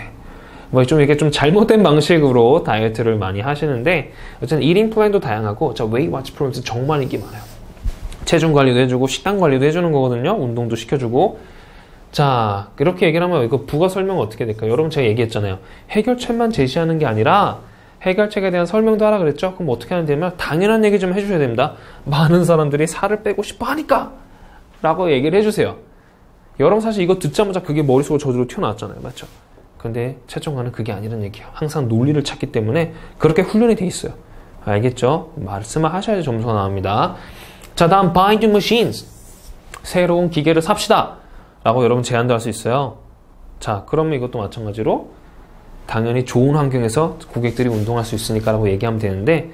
뭐 좀 이게 좀 잘못된 방식으로 다이어트를 많이 하시는데 어쨌든 이팅 플랜도 다양하고 자 웨이트 워치 프로그램 정말 인기 많아요. 체중 관리도 해주고 식단 관리도 해주는 거거든요. 운동도 시켜주고. 자 이렇게 얘기를 하면 이거 부가 설명은 어떻게 될까요? 여러분 제가 얘기했잖아요. 해결책만 제시하는 게 아니라 해결책에 대한 설명도 하라 그랬죠. 그럼 어떻게 하면 되면 당연한 얘기 좀 해주셔야 됩니다. 많은 사람들이 살을 빼고 싶어 하니까 라고 얘기를 해주세요. 여러분 사실 이거 듣자마자 그게 머릿속으로 저절로 튀어나왔잖아요. 맞죠? 근데 최종화는 그게 아니라는 얘기예요. 항상 논리를 찾기 때문에 그렇게 훈련이 돼 있어요. 알겠죠? 말씀을 하셔야지 점수가 나옵니다. 자, 다음 buy new machines. 새로운 기계를 삽시다. 라고 여러분 제안도 할 수 있어요. 자, 그러면 이것도 마찬가지로 당연히 좋은 환경에서 고객들이 운동할 수 있으니까 라고 얘기하면 되는데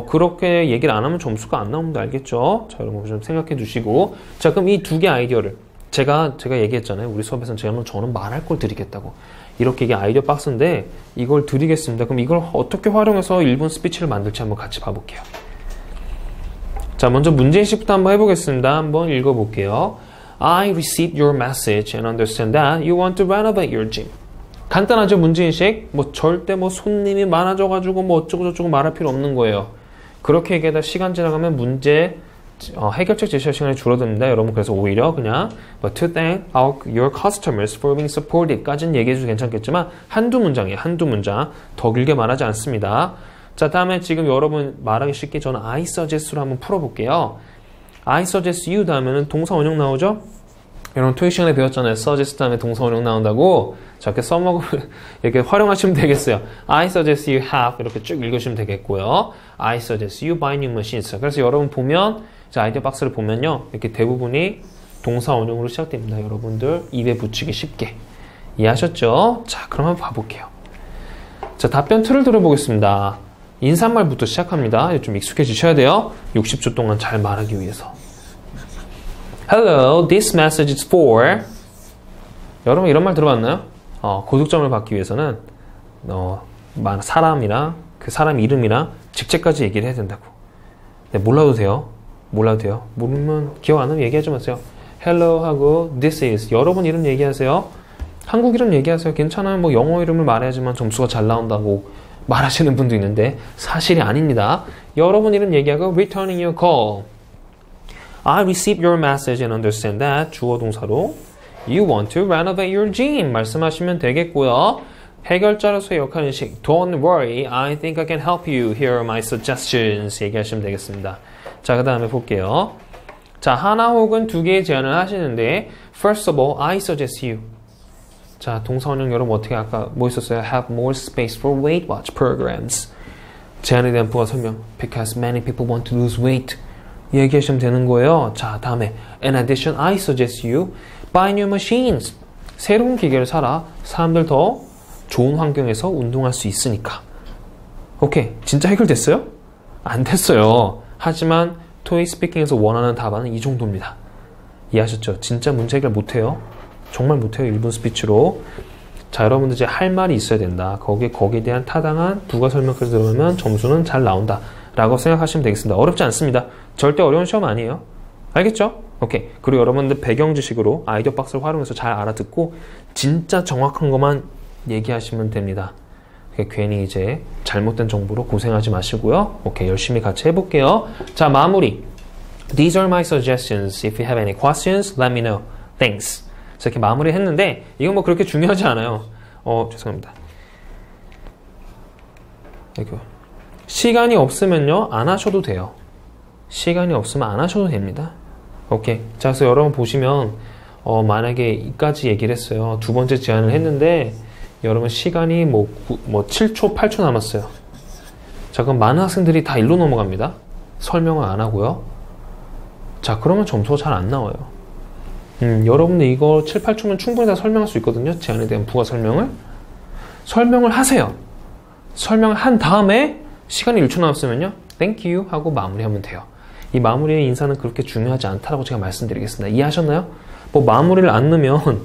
그렇게 얘기를 안 하면 점수가 안 나옵니다. 알겠죠? 자, 여러분 좀 생각해 주시고. 자, 그럼 이 두 개 아이디어를 제가 얘기했잖아요. 우리 수업에서는 저는 말할 걸 드리겠다고. 이렇게 이게 아이디어 박스인데 이걸 드리겠습니다. 그럼 이걸 어떻게 활용해서 1분 스피치를 만들지 한번 같이 봐볼게요. 자, 먼저 문제인식부터 한번 해보겠습니다. 한번 읽어볼게요. I received your message and understand that you want to renovate your gym. 간단하죠, 문제인식. 뭐 절대 뭐 손님이 많아져가지고 뭐 어쩌고저쩌고 말할 필요 없는 거예요. 그렇게 얘기하다 시간 지나가면 문제 해결책 제시할 시간이 줄어듭니다. 여러분 그래서 오히려 그냥 But to thank your customers for being supportive 까지는 얘기해줘도 괜찮겠지만 한두 문장이에요. 한두 문장. 더 길게 말하지 않습니다. 자, 다음에 지금 여러분 말하기 쉽게 저는 I suggest로 한번 풀어볼게요. I suggest you 다음에는 동사 원형 나오죠? 여러분 토익 시간에 배웠잖아요. suggest 다음에 동사 원형 나온다고. 자, 이렇게 써먹으면 이렇게 활용하시면 되겠어요. I suggest you have 이렇게 쭉 읽으시면 되겠고요. I suggest you buy new machines. 그래서 여러분 보면 아이디어 박스를 보면요. 이렇게 대부분이 동사 원형으로 시작됩니다. 여러분들 입에 붙이기 쉽게. 이해하셨죠? 자, 그럼 한번 봐볼게요. 자, 답변 틀을 들어보겠습니다. 인사말부터 시작합니다. 좀 익숙해지셔야 돼요. 60초 동안 잘 말하기 위해서. Hello, this message is for. 여러분 이런 말 들어봤나요? 고득점을 받기 위해서는 사람이랑 그 사람 이름이랑 직책까지 얘기를 해야 된다고. 네, 몰라도 돼요. 모르면 기억 안 하면 얘기하지 마세요. Hello 하고 this is. 여러분 이름 얘기하세요. 한국 이름 얘기하세요. 괜찮아요. 뭐 영어 이름을 말해야지만 점수가 잘 나온다고 말하시는 분도 있는데 사실이 아닙니다. 여러분 이름 얘기하고 returning your call. I received your message and understand that 주어 동사로 you want to renovate your gym 말씀하시면 되겠고요. 해결자로서의 역할인식 Don't worry, I think I can help you. Here are my suggestions 얘기하시면 되겠습니다. 자, 그 다음에 볼게요. 자, 하나 혹은 두 개의 제안을 하시는데 First of all, I suggest you. 자, 동사 원형 여러분 어떻게 아까 뭐 있었어요? Have more space for Weight Watch programs. 제안에 대한 부가 설명 Because many people want to lose weight. 얘기하시면 되는 거예요. 자, 다음에 In addition, I suggest you buy new machines. 새로운 기계를 사라. 사람들 더 좋은 환경에서 운동할 수 있으니까. 오케이. 진짜 해결됐어요? 안 됐어요. 하지만 토익 스피킹에서 원하는 답안은 이 정도입니다. 이해하셨죠? 진짜 문제 해결 못해요. 정말 못해요. 1분 스피치로. 자, 여러분들 이제 할 말이 있어야 된다. 거기에 대한 타당한 부가 설명까지 들어가면 점수는 잘 나온다. 라고 생각하시면 되겠습니다. 어렵지 않습니다. 절대 어려운 시험 아니에요. 알겠죠? 오케이. 그리고 여러분들 배경 지식으로 아이디어 박스를 활용해서 잘 알아듣고 진짜 정확한 것만 얘기하시면 됩니다. 괜히 이제 잘못된 정보로 고생하지 마시고요. 오케이, 열심히 같이 해볼게요. 자, 마무리. These are my suggestions. If you have any questions, let me know. Thanks. 그래서 이렇게 마무리 했는데 이건 뭐 그렇게 중요하지 않아요. 죄송합니다. 아이고. 시간이 없으면요, 안 하셔도 돼요. 시간이 없으면 안 하셔도 됩니다. 오케이. 자, 그래서 여러분 보시면 만약에 이까지 얘기를 했어요. 두 번째 제안을 했는데 여러분 시간이 뭐 7초, 8초 남았어요. 자, 그럼 많은 학생들이 다 일로 넘어갑니다. 설명을 안 하고요. 자, 그러면 점수가 잘 안 나와요. 여러분들 이거 7, 8초면 충분히 다 설명할 수 있거든요. 제안에 대한 부가 설명을 하세요. 설명을 한 다음에 시간이 1초 남았으면요. Thank you 하고 마무리하면 돼요. 이 마무리의 인사는 그렇게 중요하지 않다라고 제가 말씀드리겠습니다. 이해하셨나요? 뭐 마무리를 안 넣으면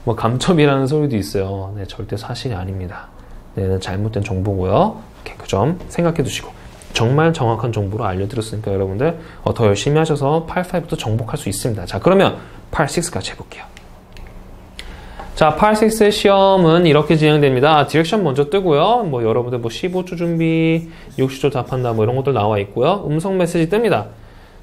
뭐 감점이라는 소리도 있어요. 네, 절대 사실이 아닙니다. 네, 잘못된 정보고요. 이렇게 그 점 생각해 두시고 정말 정확한 정보로 알려드렸으니까 여러분들 더 열심히 하셔서 8.5부터 정복할 수 있습니다. 자, 그러면 8.6까지 해볼게요. 자, 8.6의 시험은 이렇게 진행됩니다. 디렉션 먼저 뜨고요. 뭐 여러분들 뭐 15초 준비, 60초 답한다 뭐 이런 것들 나와 있고요. 음성 메시지 뜹니다.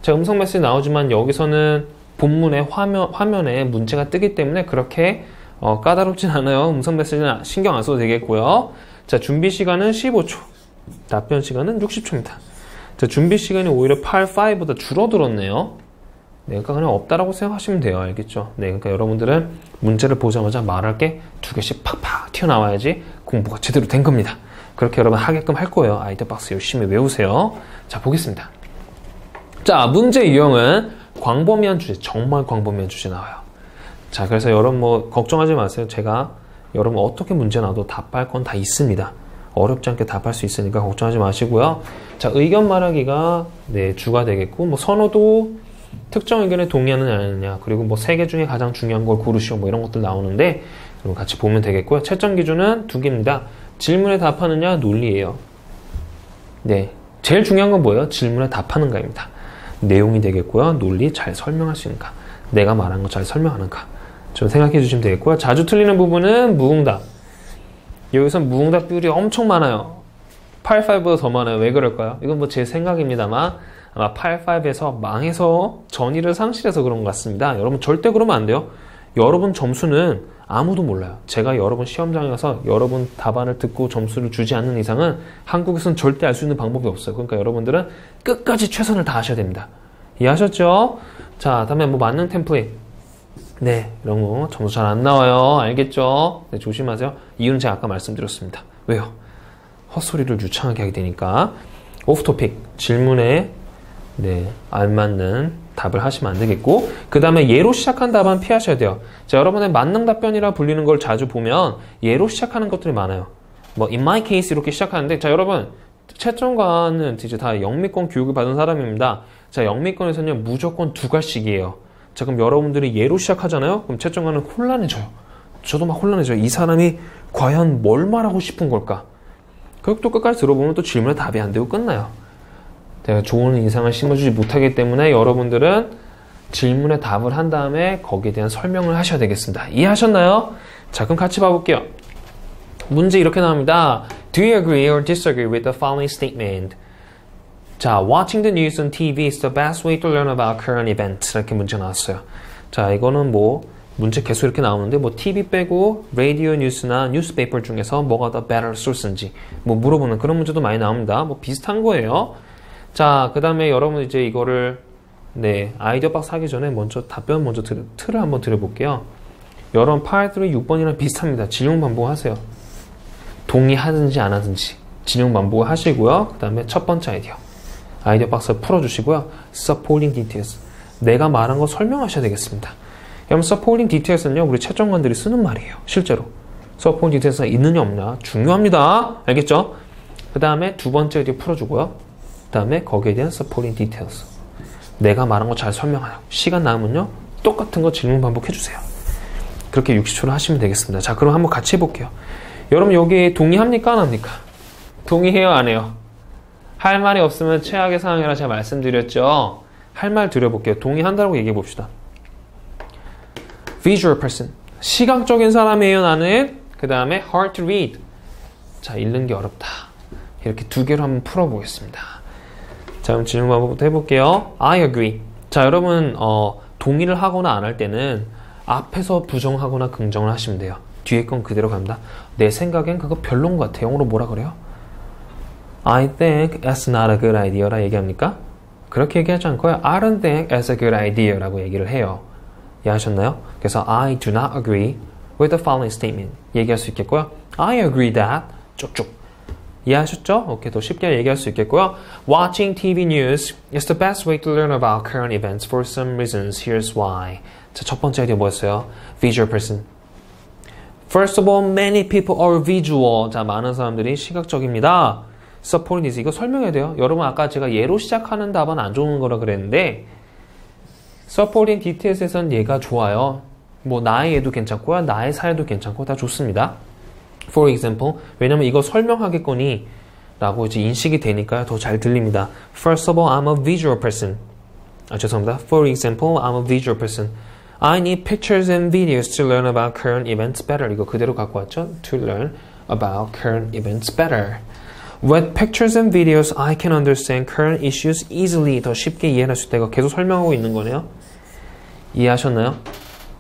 자, 음성 메시지 나오지만 여기서는 본문의 화면에 문제가 뜨기 때문에 그렇게 까다롭진 않아요. 음성 메시지는 신경 안 써도 되겠고요. 자, 준비 시간은 15초. 답변 시간은 60초입니다. 자, 준비 시간이 오히려 8.5보다 줄어들었네요. 네, 그러니까 그냥 없다라고 생각하시면 돼요. 알겠죠? 네, 그러니까 여러분들은 문제를 보자마자 말할 게 2개씩 팍팍 튀어나와야지 공부가 제대로 된 겁니다. 그렇게 여러분 하게끔 할 거예요. 아이디어 박스 열심히 외우세요. 자, 보겠습니다. 자, 문제 유형은 광범위한 주제, 정말 광범위한 주제 나와요. 자, 그래서 여러분 뭐 걱정하지 마세요. 제가 여러분 어떻게 문제 나와도 답할 건 다 있습니다. 어렵지 않게 답할 수 있으니까 걱정하지 마시고요. 자, 의견 말하기가 네, 주가 되겠고 뭐 선호도 특정 의견에 동의하느냐 아니느냐 그리고 뭐 3개 중에 가장 중요한 걸 고르시오 뭐 이런 것들 나오는데 그럼 같이 보면 되겠고요. 채점 기준은 2개입니다. 질문에 답하느냐 논리예요. 네, 제일 중요한 건 뭐예요? 질문에 답하는가입니다. 내용이 되겠고요. 논리 잘 설명할 수 있는가, 내가 말한 거 잘 설명하는가 좀 생각해 주시면 되겠고요. 자주 틀리는 부분은 무응답. 여기서 무응답 비율이 엄청 많아요. 8.5보다 더 많아요. 왜 그럴까요? 이건 뭐 제 생각입니다만 아마 8.5에서 망해서 전의를 상실해서 그런 것 같습니다. 여러분 절대 그러면 안 돼요. 여러분 점수는 아무도 몰라요. 제가 여러분 시험장에 가서 여러분 답안을 듣고 점수를 주지 않는 이상은 한국에서는 절대 알 수 있는 방법이 없어요. 그러니까 여러분들은 끝까지 최선을 다하셔야 됩니다. 이해하셨죠? 자, 다음에 뭐 만능 템플릿. 네, 이런 거 점수 잘 안 나와요. 알겠죠? 네, 조심하세요. 이유는 제가 아까 말씀드렸습니다. 왜요? 헛소리를 유창하게 하게 되니까. 오프토픽, 질문에 네, 알맞는 답을 하시면 안 되겠고, 그 다음에 예로 시작한 답안 피하셔야 돼요. 자, 여러분의 만능 답변이라 불리는 걸 자주 보면 예로 시작하는 것들이 많아요. 뭐 in my case 이렇게 시작하는데, 자, 여러분 채점관은 이제 다 영미권 교육을 받은 사람입니다. 자, 영미권에서는 무조건 2갈씩이에요. 자, 그럼 여러분들이 예로 시작하잖아요? 그럼 채점관은 혼란해져요. 저도 막 혼란해져요. 이 사람이 과연 뭘 말하고 싶은 걸까? 그리고 또 끝까지 들어보면 또 질문에 답이 안 되고 끝나요. 제가 좋은 인상을 심어주지 못하기 때문에 여러분들은 질문에 답을 한 다음에 거기에 대한 설명을 하셔야 되겠습니다. 이해하셨나요? 자, 그럼 같이 봐볼게요. 문제 이렇게 나옵니다. Do you agree or disagree with the following statement? 자, watching the news on TV is the best way to learn about current events. 이렇게 문제 나왔어요. 자, 이거는 뭐 문제 계속 이렇게 나오는데 뭐 TV 빼고 라디오 뉴스나 뉴스페이퍼 중에서 뭐가 더 better source인지 뭐 물어보는 그런 문제도 많이 나옵니다. 뭐 비슷한 거예요. 자, 그 다음에 여러분 이제 이거를 네, 아이디어 박스 하기 전에 먼저 답변 먼저 틀을 한번 드려볼게요. 여러분 8, 3, 6번이랑 비슷합니다. 진용 반복하세요. 동의하든지 안 하든지 진용 반복을 하시고요. 그 다음에 첫 번째 아이디어 박스 풀어주시고요. Supporting details. 내가 말한 거 설명하셔야 되겠습니다. 여러분 Supporting details는요, 우리 채점관들이 쓰는 말이에요. 실제로. Supporting details가 있느냐 없느냐 중요합니다. 알겠죠? 그 다음에 두 번째 아이디어 풀어주고요. 그 다음에 거기에 대한 Supporting details. 내가 말한 거 잘 설명하라고. 시간 남으면요, 똑같은 거 질문 반복해주세요. 그렇게 60초를 하시면 되겠습니다. 자, 그럼 한번 같이 해볼게요. 여러분 여기 동의합니까? 안 합니까? 동의해요? 안 해요? 할 말이 없으면 최악의 상황이라 제가 말씀드렸죠. 할 말 드려볼게요. 동의한다고 얘기해 봅시다. Visual person. 시각적인 사람이에요, 나는. 그 다음에 hard to read. 자, 읽는 게 어렵다. 이렇게 두 개로 한번 풀어보겠습니다. 자, 그럼 질문 한번 해볼게요. I agree. 자, 여러분 동의를 하거나 안 할 때는 앞에서 부정하거나 긍정을 하시면 돼요. 뒤에 건 그대로 갑니다. 내 생각엔 그거 별론 것 같아. 영어로 뭐라 그래요? I think that's not a good idea 라 얘기합니까? 그렇게 얘기하지 않고요. I don't think that's a good idea 라고 얘기를 해요. 이해하셨나요? 그래서 I do not agree with the following statement 얘기할 수 있겠고요. I agree that 쭉쭉. 이해하셨죠? 오케이, 더 쉽게 얘기할 수 있겠고요. Watching TV news is the best way to learn about current events for some reasons. Here's why. 자, 첫 번째 아이디어 뭐였어요? Visual person. First of all, many people are visual. 자, 많은 사람들이 시각적입니다. Supporting this. 이거 설명해야 돼요. 여러분, 아까 제가 예로 시작하는 답은 안 좋은 거라 그랬는데 Supporting details에선 얘가 좋아요. 뭐 나의 예도 괜찮고요. 나의 사례도 괜찮고 다 좋습니다. For example, 왜냐면 이거 설명하겠거니 라고 이제 인식이 되니까 더 잘 들립니다. First of all, I'm a visual person. 죄송합니다. For example, I'm a visual person. I need pictures and videos to learn about current events better. 이거 그대로 갖고 왔죠? To learn about current events better. With pictures and videos, I can understand current issues easily. 더 쉽게 이해할 수 있다. 이거 계속 설명하고 있는 거네요. 이해하셨나요?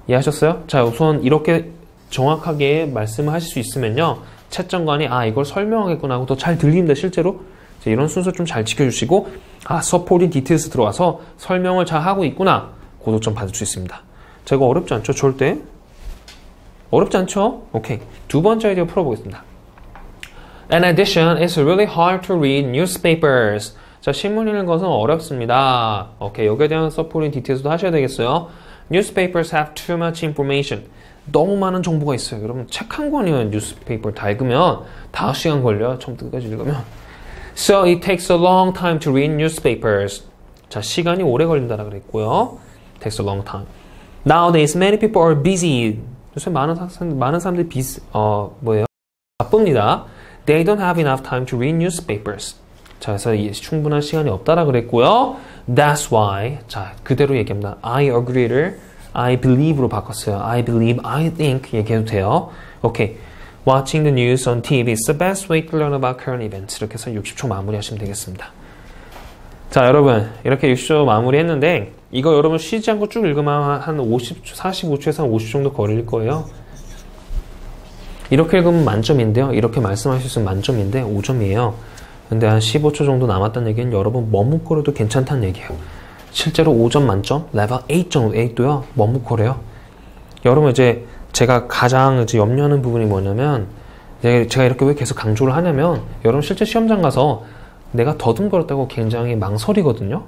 이해하셨어요? 자, 우선 이렇게 정확하게 말씀을 하실 수 있으면요. 채점관이 이걸 설명하겠구나 하고 더 잘 들립니다. 실제로. 자, 이런 순서 좀 잘 지켜주시고 supporting details 들어와서 설명을 잘 하고 있구나. 고득점 받을 수 있습니다. 자, 이거 어렵지 않죠? 절대. 어렵지 않죠? 오케이. 두 번째 아이디어 풀어보겠습니다. In addition, it's really hard to read newspapers. 자, 신문 읽는 것은 어렵습니다. 오케이. 여기에 대한 supporting details도 하셔야 되겠어요. Newspapers have too much information. 너무 많은 정보가 있어요. 여러분 책 한 권이면 뉴스페이퍼를 다 읽으면 5시간 걸려요. 처음부터 끝까지 읽으면. So it takes a long time to read newspapers. 자, 시간이 오래 걸린다라 그랬고요. Takes a long time. Nowadays many people are busy. 요새 많은 사람들이 바쁩니다. They don't have enough time to read newspapers. 자, 그래서 충분한 시간이 없다라 그랬고요. That's why. 자, 그대로 얘기합니다. I agree를 I believe로 바꿨어요. I believe, I think 얘기해도 돼요. 오케이. Watching the news on TV is the best way to learn about current events. 이렇게 해서 60초 마무리하시면 되겠습니다. 자, 여러분 이렇게 60초 마무리했는데 이거 여러분 쉬지 않고 쭉 읽으면 한 45초에서 한 50 정도 걸릴 거예요. 이렇게 읽으면 만점인데요. 이렇게 말씀하셨으면 만점인데 5점이에요. 근데 한 15초 정도 남았다는 얘기는 여러분 머뭇거려도 괜찮다는 얘기예요. 실제로 5점 만점, 레벨 8도요. 머뭇거려요. 여러분 이제 제가 가장 이제 염려하는 부분이 뭐냐면 제가 이렇게 왜 계속 강조를 하냐면 여러분 실제 시험장 가서 내가 더듬거렸다고 굉장히 망설이거든요.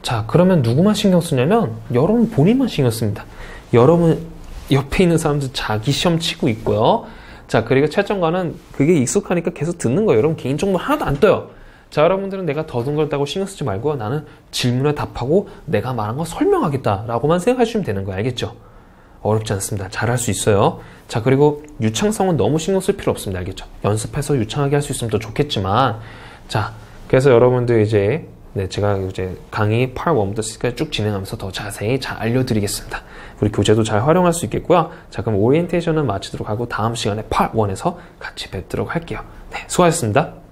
자, 그러면 누구만 신경 쓰냐면 여러분 본인만 신경 씁니다. 여러분 옆에 있는 사람들 자기 시험 치고 있고요. 자, 그리고 채점관은 그게 익숙하니까 계속 듣는 거예요. 여러분 개인정보 하나도 안 떠요. 자, 여러분들은 내가 더듬거렸다고 신경 쓰지 말고 나는 질문에 답하고 내가 말한 거 설명하겠다라고만 생각하시면 되는 거예요. 알겠죠? 어렵지 않습니다. 잘할 수 있어요. 자, 그리고 유창성은 너무 신경 쓸 필요 없습니다. 알겠죠? 연습해서 유창하게 할 수 있으면 더 좋겠지만, 자, 그래서 여러분들 이제 제가 이제 강의 Part 1부터 6까지 쭉 진행하면서 더 자세히 잘 알려드리겠습니다. 우리 교재도 잘 활용할 수 있겠고요. 자, 그럼 오리엔테이션은 마치도록 하고 다음 시간에 Part 1에서 같이 뵙도록 할게요. 네, 수고하셨습니다.